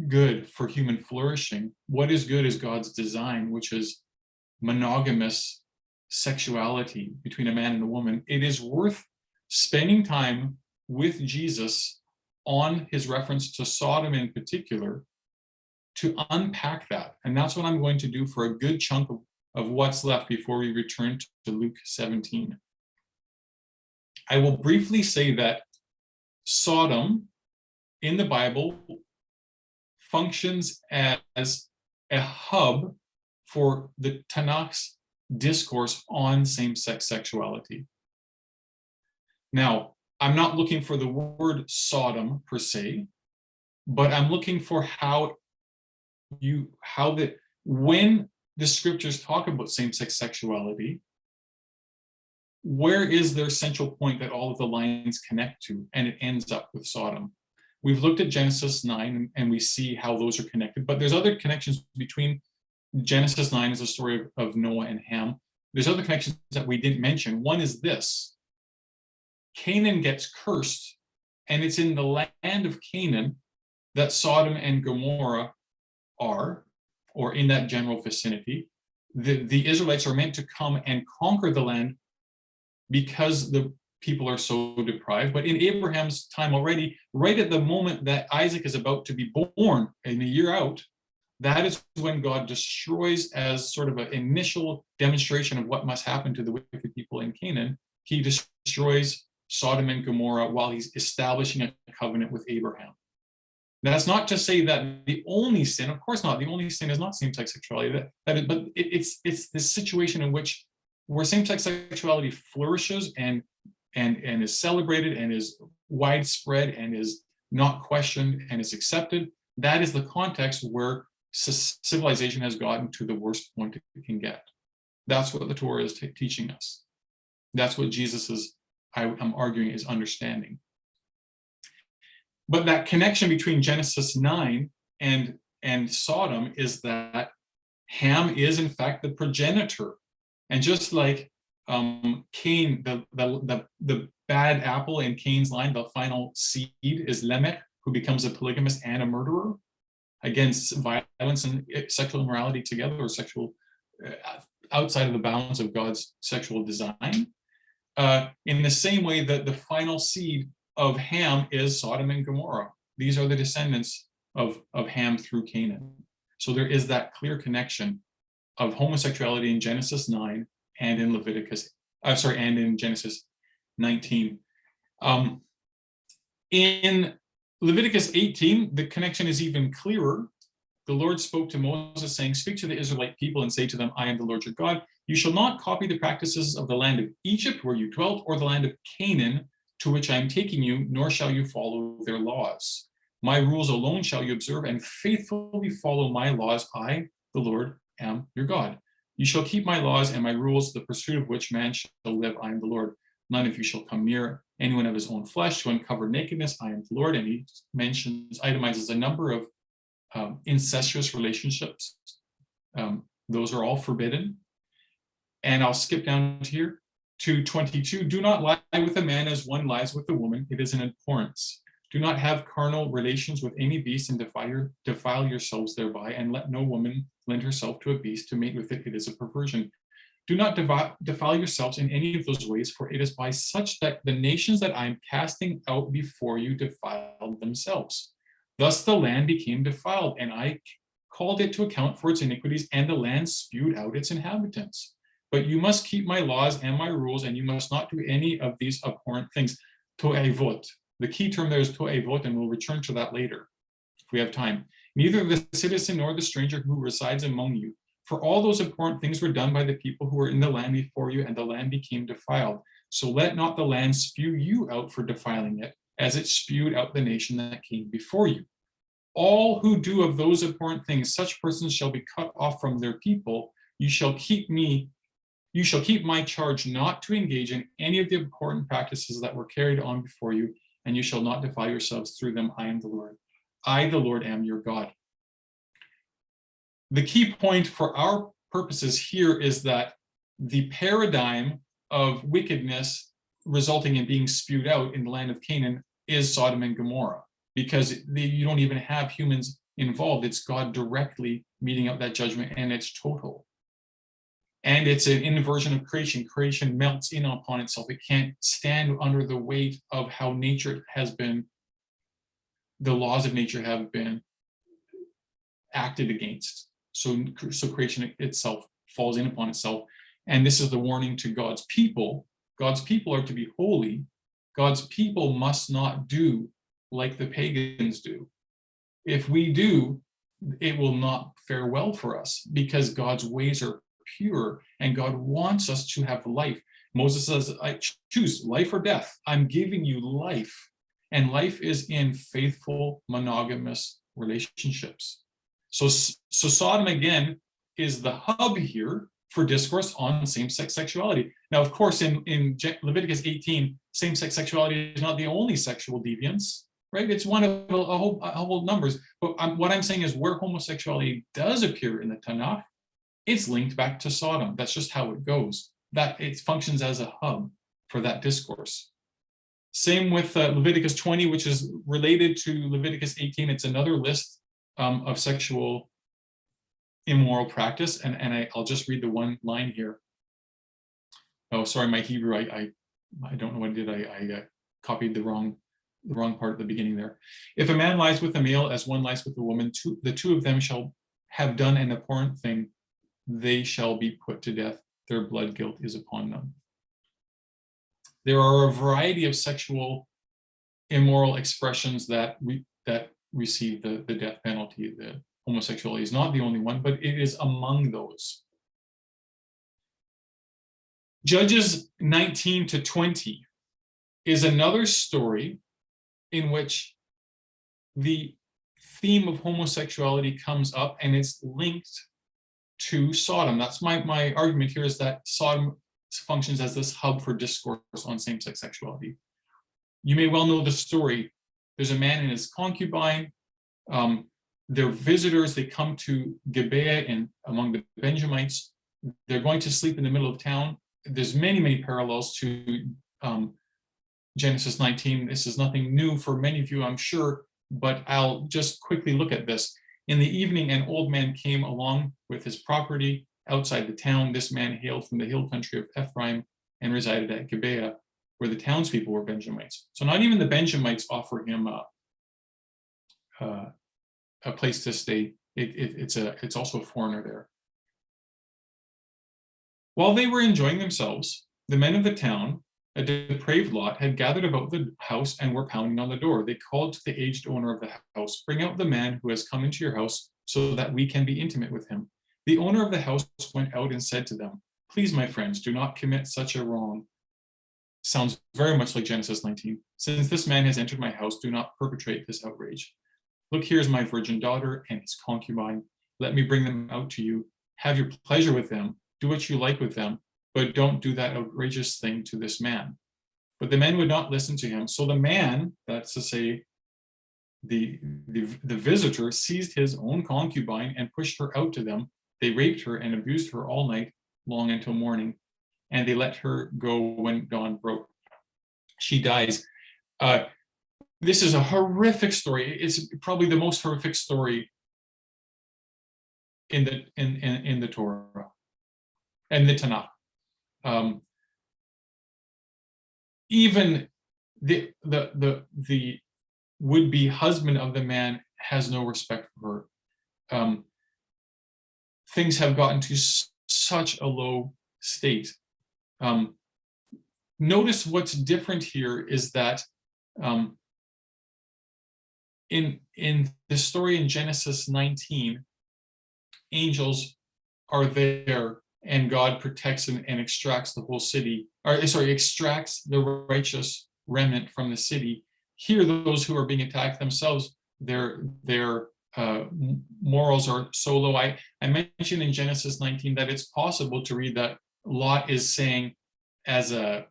good for human flourishing, what is good is God's design, which is monogamous sexuality between a man and a woman. It is worth spending time with Jesus on his reference to Sodom in particular to unpack that. And that's what I'm going to do for a good chunk of what's left before we return to Luke 17. I will briefly say that Sodom in the Bible functions as a hub for the Tanakh's discourse on same-sex sexuality. Now, I'm not looking for the word Sodom per se, but I'm looking for when the scriptures talk about same-sex sexuality, where is their central point that all of the lines connect to, and it ends up with Sodom. We've looked at Genesis 9 and we see how those are connected, but there's other connections between Genesis 9 is a story of Noah and Ham. There's other connections that we didn't mention. One is this: Canaan gets cursed, and it's in the land of Canaan that Sodom and Gomorrah are, or in that general vicinity. The Israelites are meant to come and conquer the land because the people are so deprived. But in Abraham's time already, right at the moment that Isaac is about to be born, in a year out, that is when God destroys, as sort of an initial demonstration of what must happen to the wicked people in Canaan. He destroys Sodom and Gomorrah while he's establishing a covenant with Abraham. That's not to say that the only sin, of course not, the only sin is not same-sex sexuality, but it's this situation in which where same-sex sexuality flourishes and is celebrated and is widespread and is not questioned and is accepted. That is the context where civilization has gotten to the worst point it can get. That's what the Torah is teaching us. That's what Jesus is, I'm arguing, is understanding. But that connection between Genesis 9 and Sodom is that Ham is in fact the progenitor. And just like Cain, the bad apple in Cain's line, the final seed is Lamech, who becomes a polygamist and a murderer, against violence and sexual immorality together, or sexual outside of the bounds of God's sexual design. In the same way that the final seed of Ham is Sodom and Gomorrah. These are the descendants of Ham through Canaan. So there is that clear connection of homosexuality in Genesis 9 and in and in Genesis 19. In Leviticus 18, the connection is even clearer. The Lord spoke to Moses, saying, "Speak to the Israelite people and say to them, I am the Lord your God. You shall not copy the practices of the land of Egypt where you dwelt, or the land of Canaan to which I am taking you, nor shall you follow their laws. My rules alone shall you observe and faithfully follow my laws. I, the Lord, am your God. You shall keep my laws and my rules, the pursuit of which man shall live. I am the Lord. None of you shall come near anyone of his own flesh to uncover nakedness. I am the Lord. And he itemizes a number of incestuous relationships. Those are all forbidden. And I'll skip down to here to 22. Do not lie with a man as one lies with a woman. It is an abhorrence. Do not have carnal relations with any beast and defile yourselves thereby, and let no woman lend herself to a beast to mate with it. It is a perversion. Do not defile yourselves in any of those ways, for it is by such that the nations that I am casting out before you defiled themselves. Thus the land became defiled, and I called it to account for its iniquities, and the land spewed out its inhabitants. But you must keep my laws and my rules, and you must not do any of these abhorrent things. To'evot. The key term there is to'evot, and we'll return to that later if we have time. Neither the citizen nor the stranger who resides among you. For all those abhorrent things were done by the people who were in the land before you, and the land became defiled. So let not the land spew you out for defiling it, as it spewed out the nation that came before you. All who do of those abhorrent things, such persons shall be cut off from their people. You shall keep my charge not to engage in any of the abhorrent practices that were carried on before you, and you shall not defile yourselves through them. I am the Lord. I, the Lord, am your God. The key point for our purposes here is that the paradigm of wickedness resulting in being spewed out in the land of Canaan is Sodom and Gomorrah, because you don't even have humans involved. It's God directly meting out that judgment, and it's total. And it's an inversion of creation. Creation melts in upon itself. It can't stand under the weight of how nature has been, the laws of nature have been acted against. So creation itself falls in upon itself. And this is the warning to God's people. God's people are to be holy. God's people must not do like the pagans do. If we do, it will not fare well for us, because God's ways are pure and God wants us to have life. Moses says, I choose life or death. I'm giving you life. And life is in faithful monogamous relationships. So Sodom, again, is the hub here for discourse on same-sex sexuality. Now, of course, in Leviticus 18, same-sex sexuality is not the only sexual deviance, right? It's one of a whole numbers. But what I'm saying is, where homosexuality does appear in the Tanakh, it's linked back to Sodom. That's just how it goes. That it functions as a hub for that discourse. Same with Leviticus 20, which is related to Leviticus 18. It's another list of sexual immoral practice, and I'll just read the one line here. Oh, sorry, my Hebrew, I don't know what I did. I copied the wrong part at the beginning there. If a man lies with a male as one lies with a woman, the two of them shall have done an abhorrent thing. They shall be put to death. Their blood guilt is upon them. There are a variety of sexual immoral expressions that receive the death penalty. The homosexuality is not the only one, but it is among those. Judges 19 to 20 is another story in which the theme of homosexuality comes up, and it's linked to Sodom. That's my argument here, is that Sodom functions as this hub for discourse on same-sex sexuality. You may well know the story. There's a man and his concubine. They're visitors. They come to Gibeah and among the Benjamites. They're going to sleep in the middle of town. There's many parallels to Genesis 19. This is nothing new for many of you, I'm sure, but I'll just quickly look at this. In the evening, an old man came along with his property outside the town. This man hailed from the hill country of Ephraim and resided at Gibeah, where the townspeople were Benjamites. So not even the Benjamites offer him a place to stay. It's also a foreigner there. While they were enjoying themselves, the men of the town, a depraved lot, had gathered about the house and were pounding on the door. They called to the aged owner of the house, "Bring out the man who has come into your house so that we can be intimate with him." The owner of the house went out and said to them, "Please, my friends, do not commit such a wrong." Sounds very much like Genesis 19. "Since this man has entered my house, do not perpetrate this outrage. Look, here is my virgin daughter and his concubine. Let me bring them out to you. Have your pleasure with them, do what you like with them, but don't do that outrageous thing to this man. But the men would not listen to him. So the man, that's to say, the visitor, seized his own concubine and pushed her out to them. They raped her and abused her all night long until morning, and they let her go when dawn broke. She dies. This is a horrific story. It's probably the most horrific story in the Torah and the Tanakh. Even the would-be husband of the man has no respect for her. Things have gotten to such a low state. Notice what's different here is that in the story in Genesis 19, angels are there and God protects and extracts the whole city, extracts the righteous remnant from the city. Here, those who are being attacked themselves, their morals are so low. I mentioned in Genesis 19 that it's possible to read that Lot is saying, as a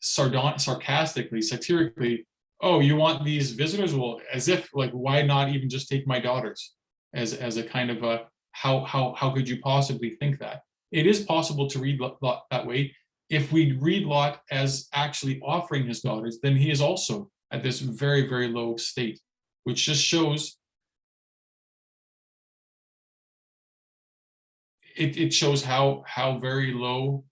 sarcastically, satirically, "Oh, you want these visitors? Well, as if, like, why not even just take my daughters?" As a kind of a how could you possibly think that? It is possible to read Lot that way. If we read Lot as actually offering his daughters, then he is also at this very, very low state, which just shows it shows how very low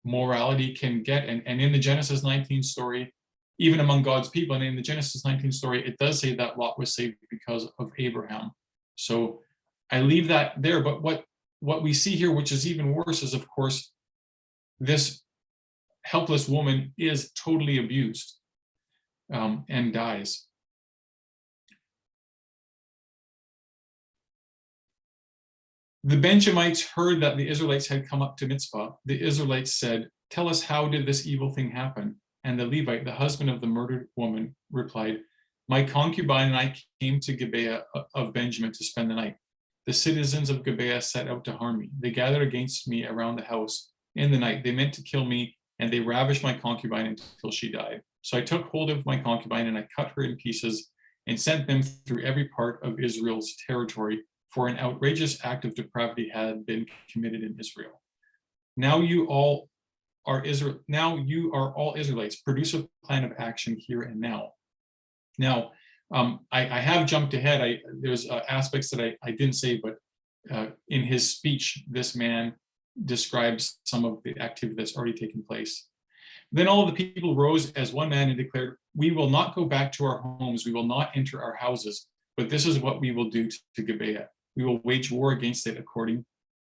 morality can get. And in the Genesis 19 story, even among God's people, and in the Genesis 19 story, it does say that Lot was saved because of Abraham. So I leave that there. But what we see here, which is even worse, is, of course, this helpless woman is totally abused and dies. The Benjamites heard that the Israelites had come up to Mitzvah. The Israelites said, "Tell us, how did this evil thing happen?" And the Levite, the husband of the murdered woman, replied, "My concubine and I came to Gibeah of Benjamin to spend the night. The citizens of Gibeah set out to harm me. They gathered against me around the house in the night. They meant to kill me, and they ravished my concubine until she died. So I took hold of my concubine and I cut her in pieces and sent them through every part of Israel's territory, for an outrageous act of depravity had been committed in Israel. Now you are all Israelites. Produce a plan of action here and now." Now, I have jumped ahead. There's aspects that I didn't say, but in his speech, this man describes some of the activity that's already taken place. Then all of the people rose as one man and declared, "We will not go back to our homes. We will not enter our houses. But this is what we will do to Gibeah. We will wage war against it according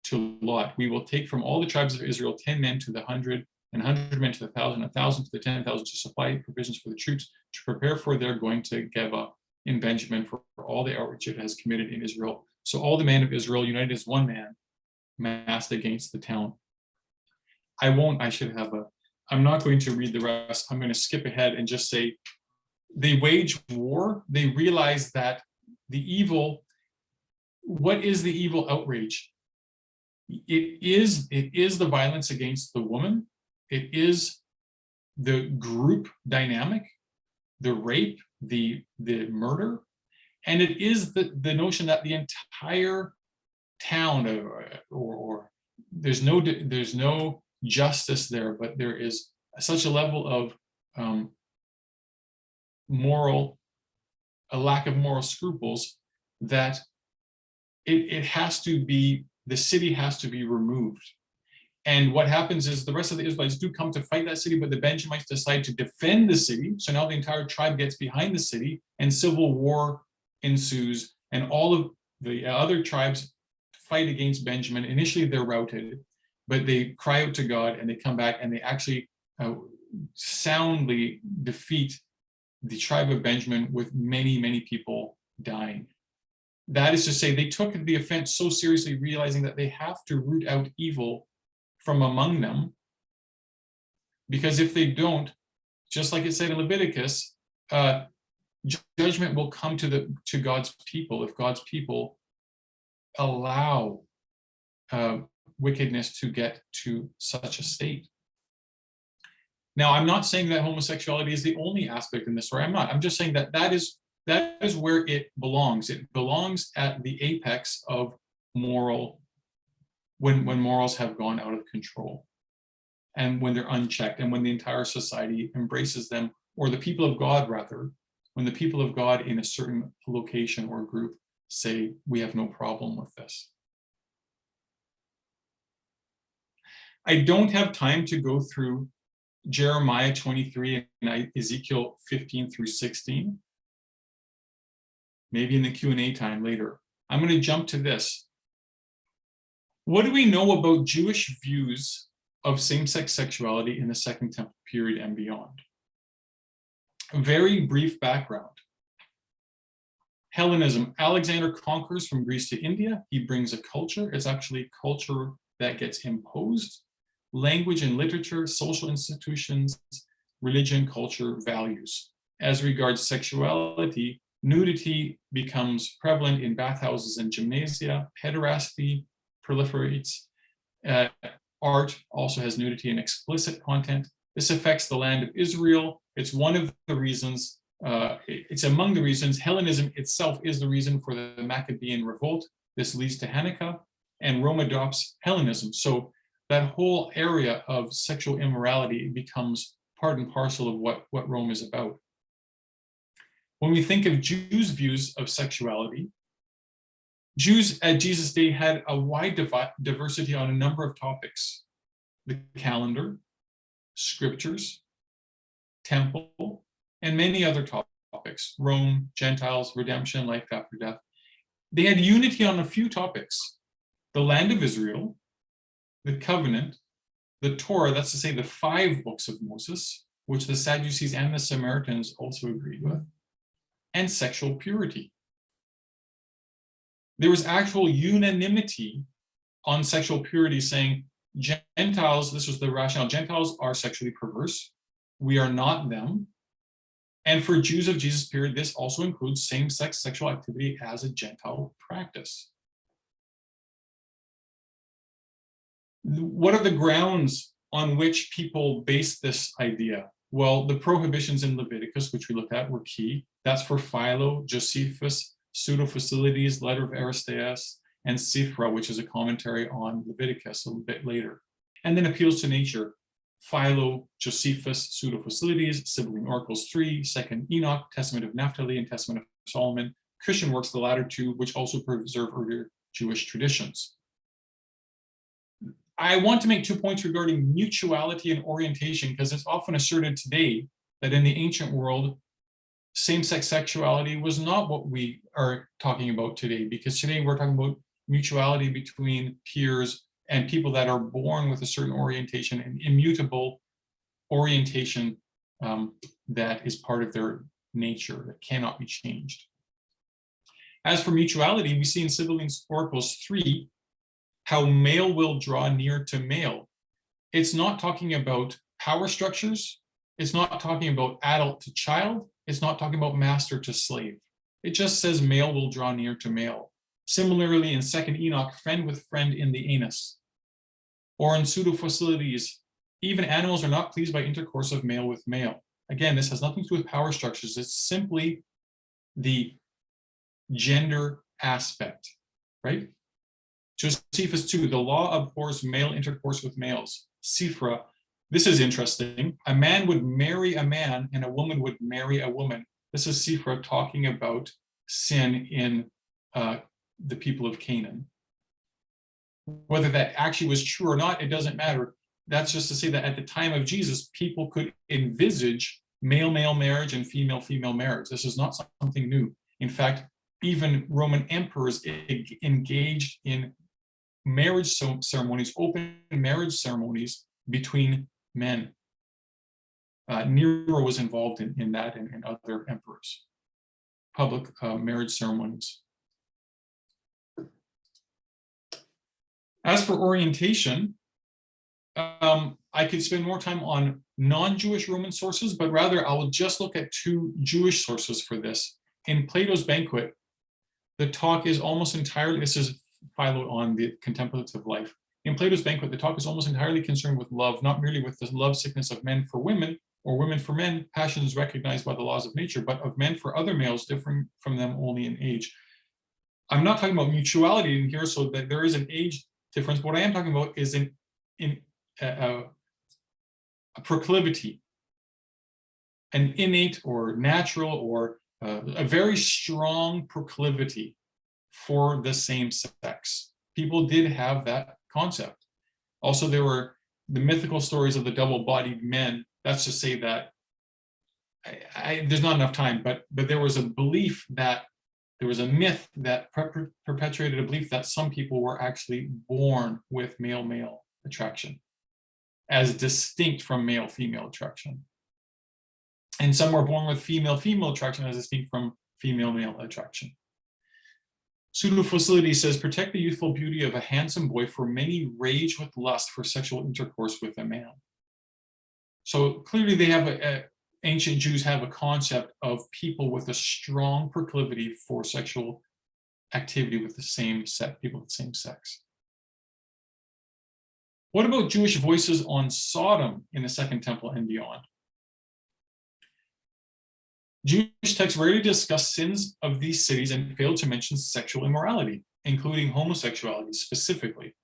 to Lot. We will take from all the tribes of Israel 10 men to the 100, and 100 men to the 1,000, 1,000 to the 10,000, to supply provisions for the troops, to prepare for their going to Geba in Benjamin for all the outrage it has committed in Israel." So all the men of Israel, united as one man, massed against the town. I'm not going to read the rest. I'm going to skip ahead and just say they wage war. They realize that what is the evil outrage? It is the violence against the woman. It is the group dynamic, the rape, the murder, and it is the notion that the entire town or there's no justice there, but there is such a level of a lack of moral scruples that the city has to be removed. And what happens is the rest of the Israelites do come to fight that city, but the Benjamites decide to defend the city. So now the entire tribe gets behind the city, and civil war ensues, and all of the other tribes fight against Benjamin. Initially, they're routed, but they cry out to God, and they come back, and they actually soundly defeat the tribe of Benjamin, with many, many people dying. That is to say, they took the offense so seriously, realizing that they have to root out evil from among them, because if they don't, just like it said in Leviticus, judgment will come to God's people if God's people allow wickedness to get to such a state. Now, I'm not saying that homosexuality is the only aspect in this story. I'm not. I'm just saying that that is where it belongs. It belongs at the apex of moral, when morals have gone out of control, and when they're unchecked, and when the entire society embraces them, or the people of God, rather, when the people of God in a certain location or group say, we have no problem with this. I don't have time to go through Jeremiah 23 and Ezekiel 15 through 16. Maybe in the Q&A time later. I'm going to jump to this. What do we know about Jewish views of same-sex sexuality in the Second Temple period and beyond? A very brief background. Hellenism. Alexander conquers from Greece to India. He brings a culture. It's actually culture that gets imposed. Language and literature, social institutions, religion, culture, values. As regards sexuality, nudity becomes prevalent in bathhouses and gymnasia. Pederasty proliferates. Art also has nudity and explicit content. This affects the land of Israel. It's one of the reasons, it's among the reasons. Hellenism itself is the reason for the Maccabean revolt. This leads to Hanukkah, and Rome adopts Hellenism. So that whole area of sexual immorality becomes part and parcel of what Rome is about. When we think of Jews' views of sexuality, Jews at Jesus' day had a wide diversity on a number of topics: the calendar, scriptures, temple, and many other topics: Rome, Gentiles, redemption, life after death. They had unity on a few topics: the land of Israel, the covenant, the Torah, that's to say the 5 books of Moses, which the Sadducees and the Samaritans also agreed with, and sexual purity. There was actual unanimity on sexual purity, saying Gentiles, this was the rationale, Gentiles are sexually perverse. We are not them. And for Jews of Jesus' period, this also includes same-sex sexual activity as a Gentile practice. What are the grounds on which people base this idea? Well, the prohibitions in Leviticus, which we looked at, were key. That's for Philo, Josephus, Pseudo-Facilities, Letter of Aristeas, and Sifra, which is a commentary on Leviticus a little bit later. And then appeals to nature: Philo, Josephus, Pseudo-Facilities, Sibylline Oracles 3, 2nd Enoch, Testament of Naphtali, and Testament of Solomon. Christian works, the latter 2, which also preserve earlier Jewish traditions. I want to make 2 points regarding mutuality and orientation, because it's often asserted today that in the ancient world, same-sex sexuality was not what we are talking about today, because today we're talking about mutuality between peers and people that are born with a certain orientation, an immutable orientation that is part of their nature, that cannot be changed. As for mutuality, we see in Sibylline Oracles 3 how male will draw near to male. It's not talking about power structures. It's not talking about adult to child. It's not talking about master to slave. It just says male will draw near to male. Similarly, in 2nd Enoch, friend with friend in the anus. Or in Pseudo-Facilities, even animals are not pleased by intercourse of male with male. Again, this has nothing to do with power structures. It's simply the gender aspect, right? Josephus 2, the law abhors male intercourse with males. Sifra, this is interesting. A man would marry a man and a woman would marry a woman. This is Sifra talking about sin in the people of Canaan. Whether that actually was true or not, it doesn't matter. That's just to say that at the time of Jesus, people could envisage male-male marriage and female-female marriage. This is not something new. In fact, even Roman emperors engaged in marriage ceremonies, open marriage ceremonies between men. Nero was involved in that, and other emperors. Public marriage ceremonies. As for orientation, I could spend more time on non-Jewish Roman sources, but rather I will just look at 2 Jewish sources for this. In Plato's Banquet, the talk is almost entirely, this is Philo on the contemplative life. In Plato's Banquet, the talk is almost entirely concerned with love, not merely with the love sickness of men for women or women for men, passions recognized by the laws of nature, but of men for other males differing from them only in age. I'm not talking about mutuality in here, so that there is an age difference. What I am talking about is a proclivity, an innate or natural or a very strong proclivity for the same sex. People did have that concept. Also, there were the mythical stories of the double-bodied men. That's to say that there's not enough time, but there was a belief that there was a myth that perpetuated a belief that some people were actually born with male-male attraction, as distinct from male-female attraction. And some were born with female-female attraction as distinct from female-male attraction. Pseudo-Facility says, protect the youthful beauty of a handsome boy, for many rage with lust for sexual intercourse with a man. So clearly they have ancient Jews have a concept of people with a strong proclivity for sexual activity with the same sex, people of the same sex. What about Jewish voices on Sodom in the Second Temple and beyond? Jewish texts rarely discuss sins of these cities and fail to mention sexual immorality, including homosexuality specifically.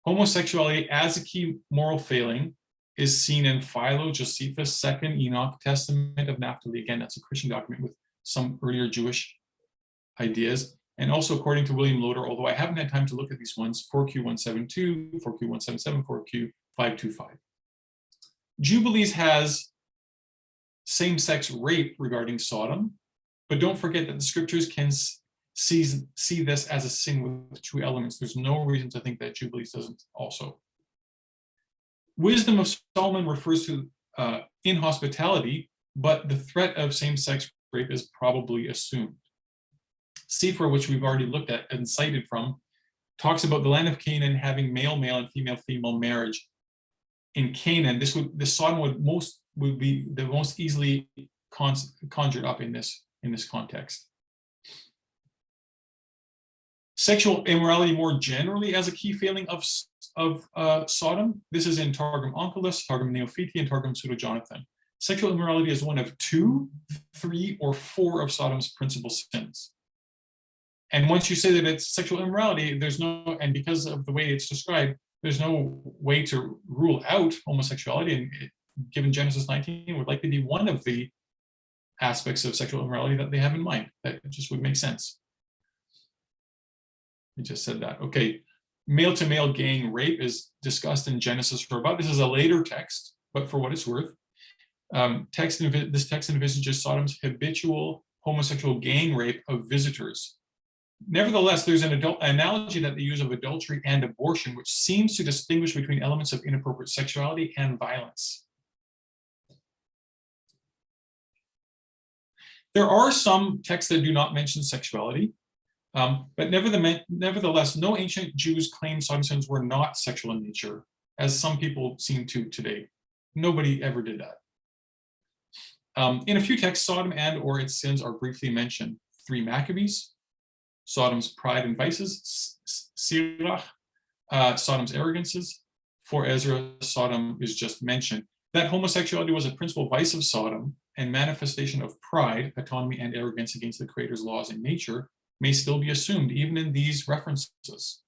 Homosexuality as a key moral failing is seen in Philo, Josephus, Second Enoch, Testament of Naphtali. Again, that's a Christian document with some earlier Jewish ideas. And also according to William Loader, although I haven't had time to look at these ones, 4Q172, 4Q177, 4Q525. Jubilees has same-sex rape regarding Sodom, but don't forget that the scriptures can see this as a sin with two elements. There's no reason to think that Jubilees doesn't also. Wisdom of Solomon refers to inhospitality, but the threat of same-sex rape is probably assumed. Sefer, which we've already looked at and cited from, talks about the land of Canaan having male-male and female-female marriage. In Canaan, this Sodom would be the most easily conjured up in this context. Sexual immorality more generally as a key failing of Sodom. This is in Targum Onkelos, Targum Neophiti, and Targum Pseudo-Jonathan. Sexual immorality is one of 2, 3, or 4 of Sodom's principal sins. And once you say that it's sexual immorality, and because of the way it's described, there's no way to rule out homosexuality, and given Genesis 19, it would likely be one of the aspects of sexual immorality that they have in mind. That just would make sense. I just said that. Okay, male-to-male gang rape is discussed in Genesis for about, this is a later text, but for what it's worth. This text envisages Sodom's habitual homosexual gang rape of visitors. Nevertheless, there's an analogy that they use of adultery and abortion, which seems to distinguish between elements of inappropriate sexuality and violence. There are some texts that do not mention sexuality, but nevertheless, no ancient Jews claimed Sodom's sins were not sexual in nature, as some people seem to today. Nobody ever did that. In a few texts, Sodom and or its sins are briefly mentioned. 3 Maccabees, Sodom's pride and vices, Sirach, Sodom's arrogances. 4 Ezra, Sodom is just mentioned. That homosexuality was a principal vice of Sodom and manifestation of pride, autonomy, and arrogance against the Creator's laws in nature may still be assumed, even in these references.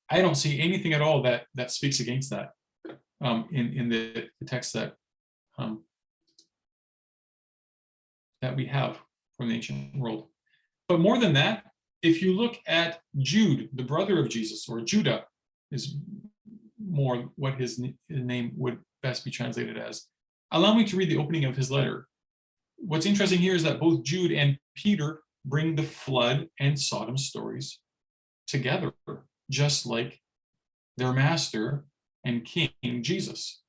I don't see anything at all that speaks against that in the text that we have from the ancient world. But more than that, if you look at Jude, the brother of Jesus, or Judah is more what his name would best be translated as. Allow me to read the opening of his letter. What's interesting here is that both Jude and Peter bring the flood and Sodom stories together, just like their master and king, Jesus.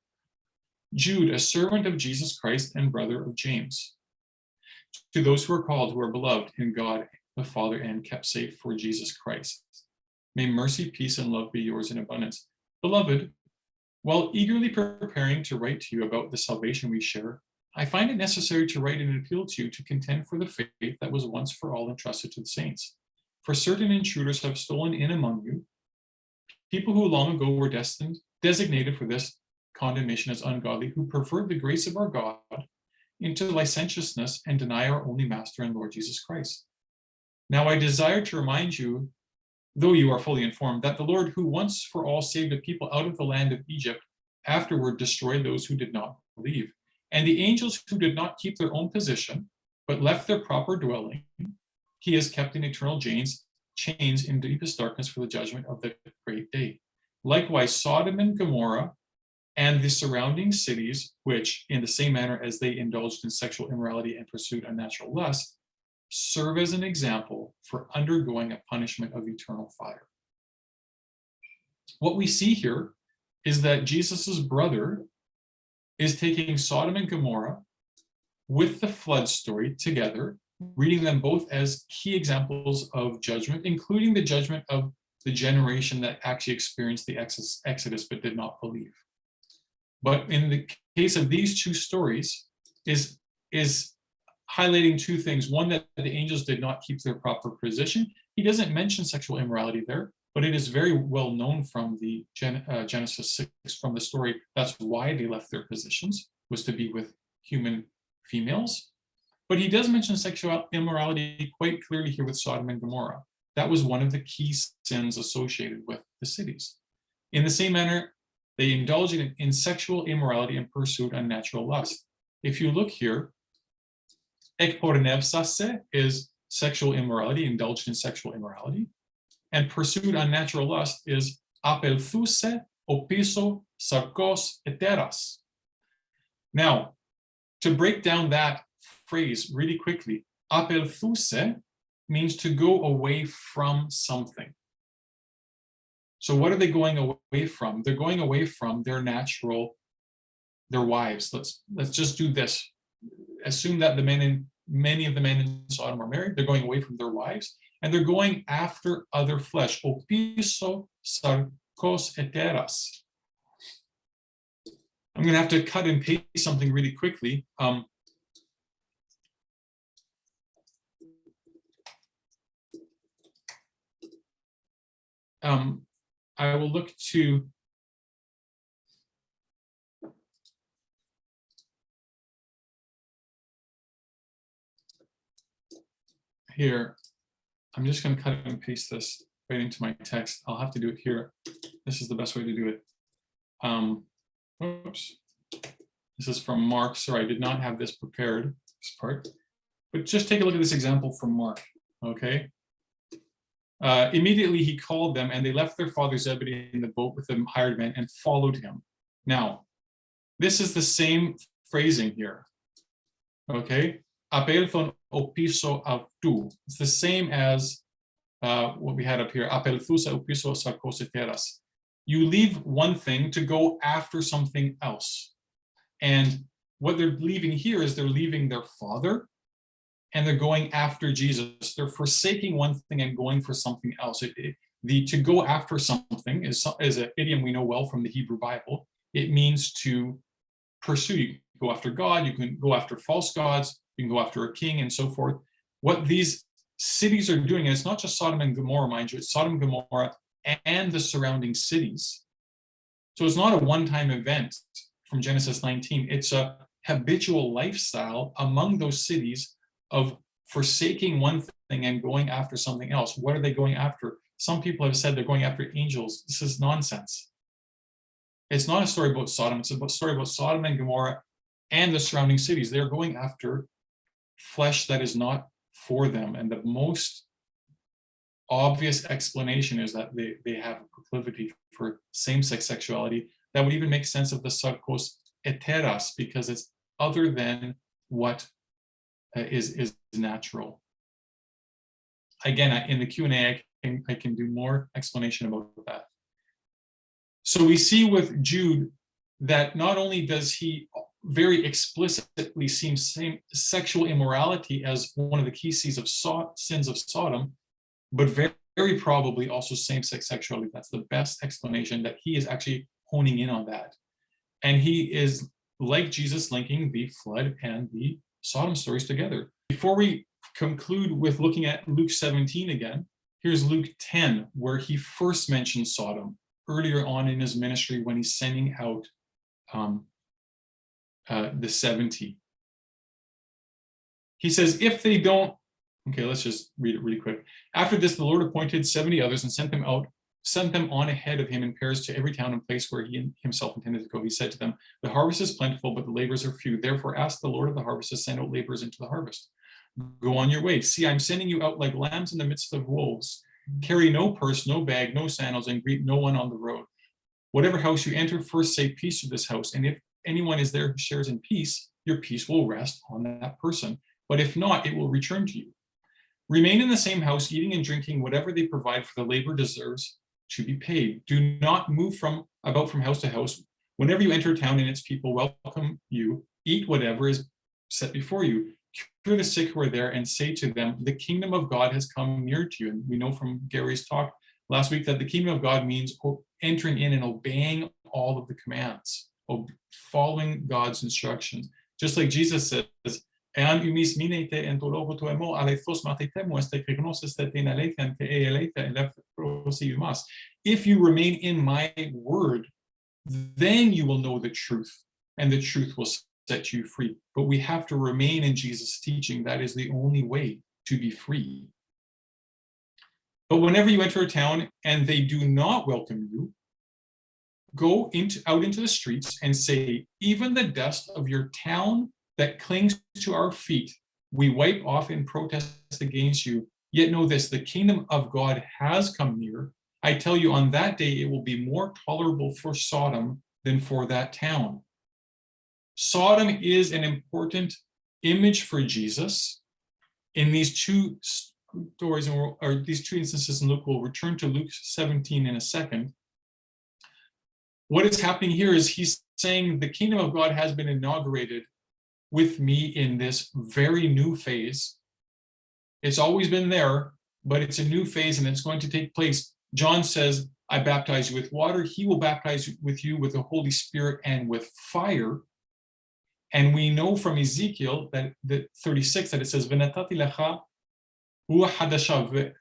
Jude, a servant of Jesus Christ and brother of James. To those who are called, who are beloved in God the Father and kept safe for Jesus Christ. May mercy, peace, and love be yours in abundance. Beloved, while eagerly preparing to write to you about the salvation we share, I find it necessary to write and appeal to you to contend for the faith that was once for all entrusted to the saints. For certain intruders have stolen in among you, people who long ago were designated for this condemnation as ungodly, who pervert the grace of our God into licentiousness and deny our only Master and Lord Jesus Christ. Now I desire to remind you, though you are fully informed, that the Lord, who once for all saved a people out of the land of Egypt, afterward destroyed those who did not believe. And the angels who did not keep their own position, but left their proper dwelling, he has kept in eternal chains in deepest darkness for the judgment of the great day. Likewise, Sodom and Gomorrah and the surrounding cities, which, in the same manner as they indulged in sexual immorality and pursued unnatural lust, serve as an example for undergoing a punishment of eternal fire. What we see here is that Jesus's brother is taking Sodom and Gomorrah with the flood story together, reading them both as key examples of judgment, including the judgment of the generation that actually experienced the Exodus but did not believe. But in the case of these two stories, is highlighting two things. One, that the angels did not keep their proper position. He doesn't mention sexual immorality there, but it is very well known from the Genesis 6, from the story. That's why they left their positions, was to be with human females. But he does mention sexual immorality quite clearly here with Sodom and Gomorrah. That was one of the key sins associated with the cities. In the same manner, they indulged in sexual immorality and pursued unnatural lust. If you look here, ekpornevsase is sexual immorality, indulged in sexual immorality, and pursued unnatural lust is apelthuse, opiso, sarkos, eteras. Now, to break down that phrase really quickly, apelthuse means to go away from something. So what are they going away from? They're going away from their wives. Let's just do this. Assume that many of the men in Sodom are married. They're going away from their wives, and they're going after other flesh. Opiso, sarkos, eteras. I'm going to have to cut and paste something really quickly. I will look to here. I'm just going to cut and paste this right into my text. I'll have to do it here. This is the best way to do it. Oops. This is from Mark. Sorry, I did not have this prepared, this part. But just take a look at this example from Mark, okay? Immediately he called them, and they left their father Zebedee in the boat with the hired men and followed him. Now, this is the same phrasing here, okay? Apelthon opiso autou. It's the same as what we had up here. Apelthusa opiso sarkos eteras. You leave one thing to go after something else. And what they're leaving here is they're leaving their father, and they're going after Jesus. They're forsaking one thing and going for something else. To go after something is an idiom we know well from the Hebrew Bible. It means to pursue. You can go after God, you can go after false gods, you can go after a king, and so forth. What these cities are doing, and it's not just Sodom and Gomorrah, mind you, it's Sodom and Gomorrah and the surrounding cities. So it's not a one-time event from Genesis 19. It's a habitual lifestyle among those cities of forsaking one thing and going after something else. What are they going after? Some people have said they're going after angels. This is nonsense. It's not a story about Sodom. It's a story about Sodom and Gomorrah and the surrounding cities. They're going after flesh that is not for them. And the most obvious explanation is that they have a proclivity for same-sex sexuality. That would even make sense of the sarkos eteras, because it's other than what is natural. Again, in the Q&A, I can do more explanation about that. So we see with Jude that not only does he very explicitly see sexual immorality as one of the key sins of Sodom, but very probably also same-sex sexuality. That's the best explanation, that he is actually honing in on that. And he is, like Jesus, linking the flood and the Sodom stories together. Before we conclude with looking at Luke 17 again, Here's Luke 10, where he first mentions Sodom earlier on in his ministry when he's sending out the 70. He says, if they don't, okay, let's just read it really quick. After this, the Lord appointed 70 others and sent them on ahead of him in pairs to every town and place where he himself intended to go. He said to them, the harvest is plentiful, but the laborers are few. Therefore, ask the Lord of the harvest to send out laborers into the harvest. Go on your way. See, I'm sending you out like lambs in the midst of wolves. Carry no purse, no bag, no sandals, and greet no one on the road. Whatever house you enter, first say peace to this house. And if anyone is there who shares in peace, your peace will rest on that person. But if not, it will return to you. Remain in the same house, eating and drinking whatever they provide, for the labor deserves to be paid. Do not move about from house to house. Whenever you enter a town and its people welcome you, eat whatever is set before you. Cure the sick who are there and say to them, the kingdom of God has come near to you. And we know from Gary's talk last week that the kingdom of God means entering in and obeying all of the commands, following God's instructions. Just like Jesus says, if you remain in my word, then you will know the truth, and the truth will set you free. But we have to remain in Jesus' teaching. That is the only way to be free. But whenever you enter a town and they do not welcome you, go out into the streets and say, even the dust of your town that clings to our feet, we wipe off in protest against you. Yet know this, the kingdom of God has come near. I tell you, on that day, it will be more tolerable for Sodom than for that town. Sodom is an important image for Jesus. In these two stories, or these two instances in Luke, we'll return to Luke 17 in a second. What is happening here is he's saying the kingdom of God has been inaugurated with me in this very new phase. It's always been there, but it's a new phase and it's going to take place. John says, I baptize you with water. He will baptize with you with the Holy Spirit and with fire. And we know from Ezekiel that 36 that it says, V'natati lecha ruach hadasha,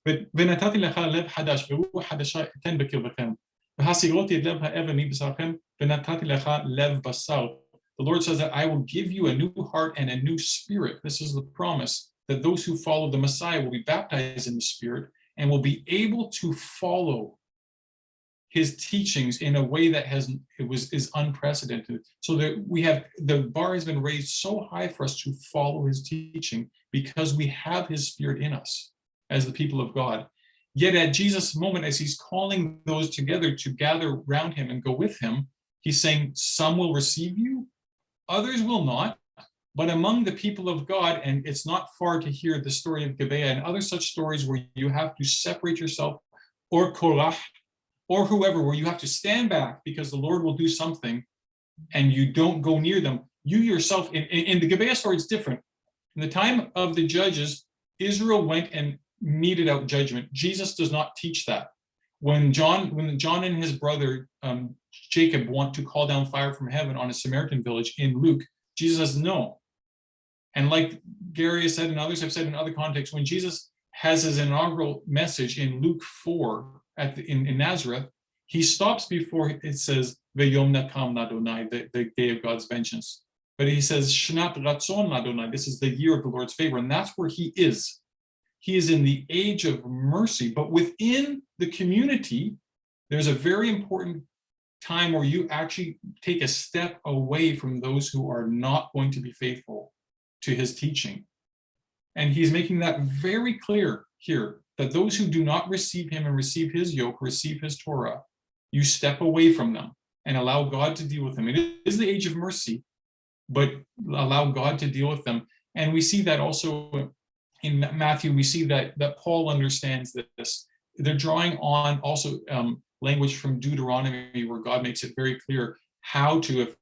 v'natati lecha lev hadash, v'ruach hadasha eten b'kirbetem, v'hasiroti et lev ha'ever mibasarchem, v'natati lecha lev basar. The Lord says that I will give you a new heart and a new spirit. This is the promise that those who follow the Messiah will be baptized in the Spirit and will be able to follow his teachings in a way that is unprecedented. So that we have, the bar has been raised so high for us to follow his teaching because we have his Spirit in us as the people of God. Yet at Jesus' moment, as he's calling those together to gather around him and go with him, he's saying, some will receive you, others will not. But among the people of God, and it's not far to hear the story of Gibeah and other such stories where you have to separate yourself, or Korah, or whoever, where you have to stand back because the Lord will do something and you don't go near them. You yourself, in the Gibeah story, it's different. In the time of the judges, Israel went and meted out judgment. Jesus does not teach that. When John and his brother Jacob want to call down fire from heaven on a Samaritan village in Luke, Jesus says no. And like Gary has said and others have said in other contexts, when Jesus has his inaugural message in Luke 4 in Nazareth, he stops before it says V'yom nakam ladonai, the day of God's vengeance. But he says Shnat ratzon ladonai, this is the year of the Lord's favor, and that's where he is. He is in the age of mercy, but within the community, there's a very important time where you actually take a step away from those who are not going to be faithful to his teaching. And he's making that very clear here, that those who do not receive him and receive his yoke, receive his Torah, you step away from them and allow God to deal with them. It is the age of mercy, but allow God to deal with them. And we see that also in Matthew, we see that Paul understands this. They're drawing on also language from Deuteronomy, where God makes it very clear how to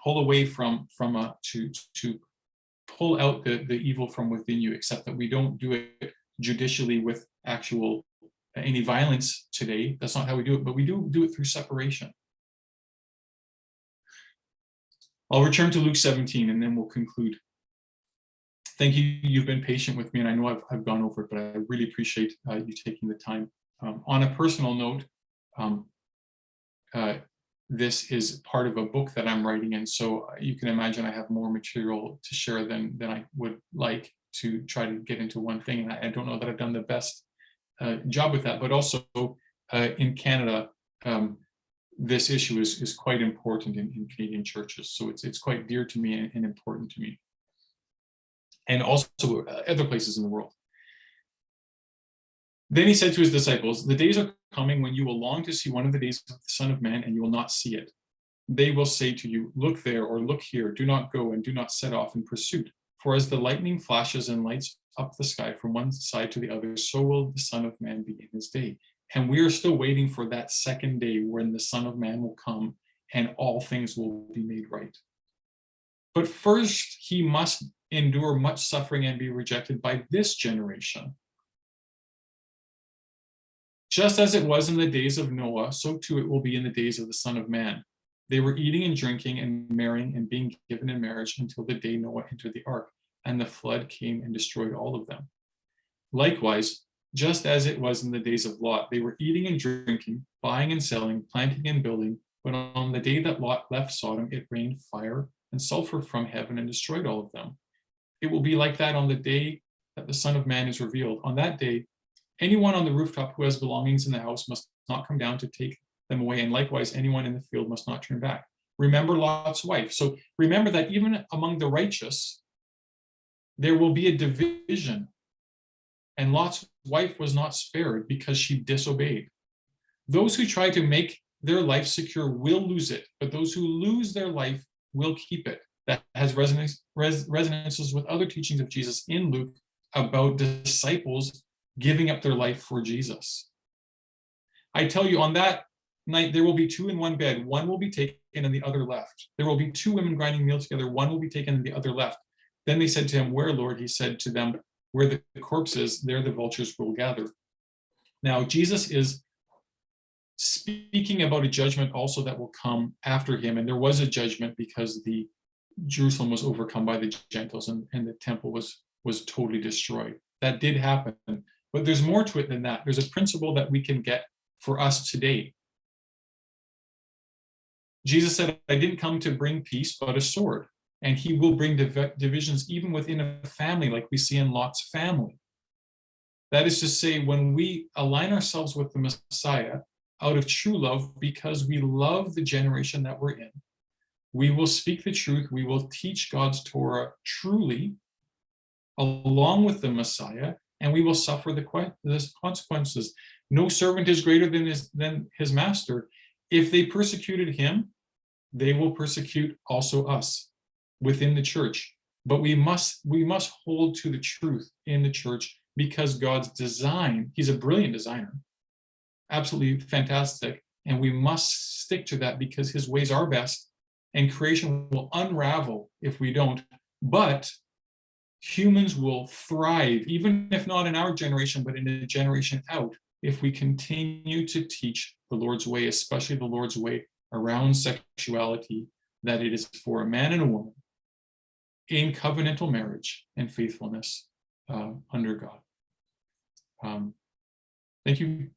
pull away to pull out the evil from within you, except that we don't do it judicially with actual any violence today. That's not how we do it, but we do it through separation. I'll return to Luke 17 and then we'll conclude. Thank you. You've been patient with me, and I know I've gone over it, but I really appreciate you taking the time. On a personal note, um, this is part of a book that I'm writing, and so you can imagine I have more material to share than I would like to try to get into one thing, and I don't know that I've done the best job with that. But also in Canada, this issue is quite important in Canadian churches, so it's quite dear to me and important to me, and also other places in the world. Then he said to his disciples, "The days are coming when you will long to see one of the days of the Son of Man, and you will not see it. They will say to you, 'Look there,' or 'Look here.' Do not go, and do not set off in pursuit. For as the lightning flashes and lights up the sky from one side to the other, so will the Son of Man be in his day." And we are still waiting for that second day when the Son of Man will come and all things will be made right. But first, he must endure much suffering and be rejected by this generation. Just as it was in the days of Noah, so too it will be in the days of the Son of Man. They were eating and drinking and marrying and being given in marriage until the day Noah entered the ark, and the flood came and destroyed all of them. Likewise, just as it was in the days of Lot, they were eating and drinking, buying and selling, planting and building, but on the day that Lot left Sodom, it rained fire and sulfur from heaven and destroyed all of them. It will be like that on the day that the Son of Man is revealed. On that day, anyone on the rooftop who has belongings in the house must not come down to take them away, and likewise anyone in the field must not turn back. Remember Lot's wife. So remember that even among the righteous, there will be a division. And Lot's wife was not spared because she disobeyed. Those who try to make their life secure will lose it, but those who lose their life will keep it. That has resonances with other teachings of Jesus in Luke about disciples giving up their life for Jesus. I tell you, on that night, there will be two in one bed. One will be taken and the other left. There will be two women grinding meal together. One will be taken and the other left. Then they said to him, "Where, Lord?" He said to them, "Where the corpse is, there the vultures will gather." Now, Jesus is speaking about a judgment also that will come after him. And there was a judgment because the Jerusalem was overcome by the Gentiles and the temple was totally destroyed. That did happen. But there's more to it than that. There's a principle that we can get for us today. Jesus said, "I didn't come to bring peace, but a sword." And he will bring divisions even within a family, like we see in Lot's family. That is to say, when we align ourselves with the Messiah out of true love, because we love the generation that we're in, we will speak the truth. We will teach God's Torah truly, along with the Messiah, and we will suffer the consequences. No servant is greater than his master. If they persecuted him, they will persecute also us within the church. But we must hold to the truth in the church, because God's design, he's a brilliant designer, absolutely fantastic, and we must stick to that because his ways are best, and creation will unravel if we don't. But humans will thrive, even if not in our generation, but in a generation out, if we continue to teach the Lord's way, especially the Lord's way around sexuality, that it is for a man and a woman in covenantal marriage and faithfulness under God. Thank you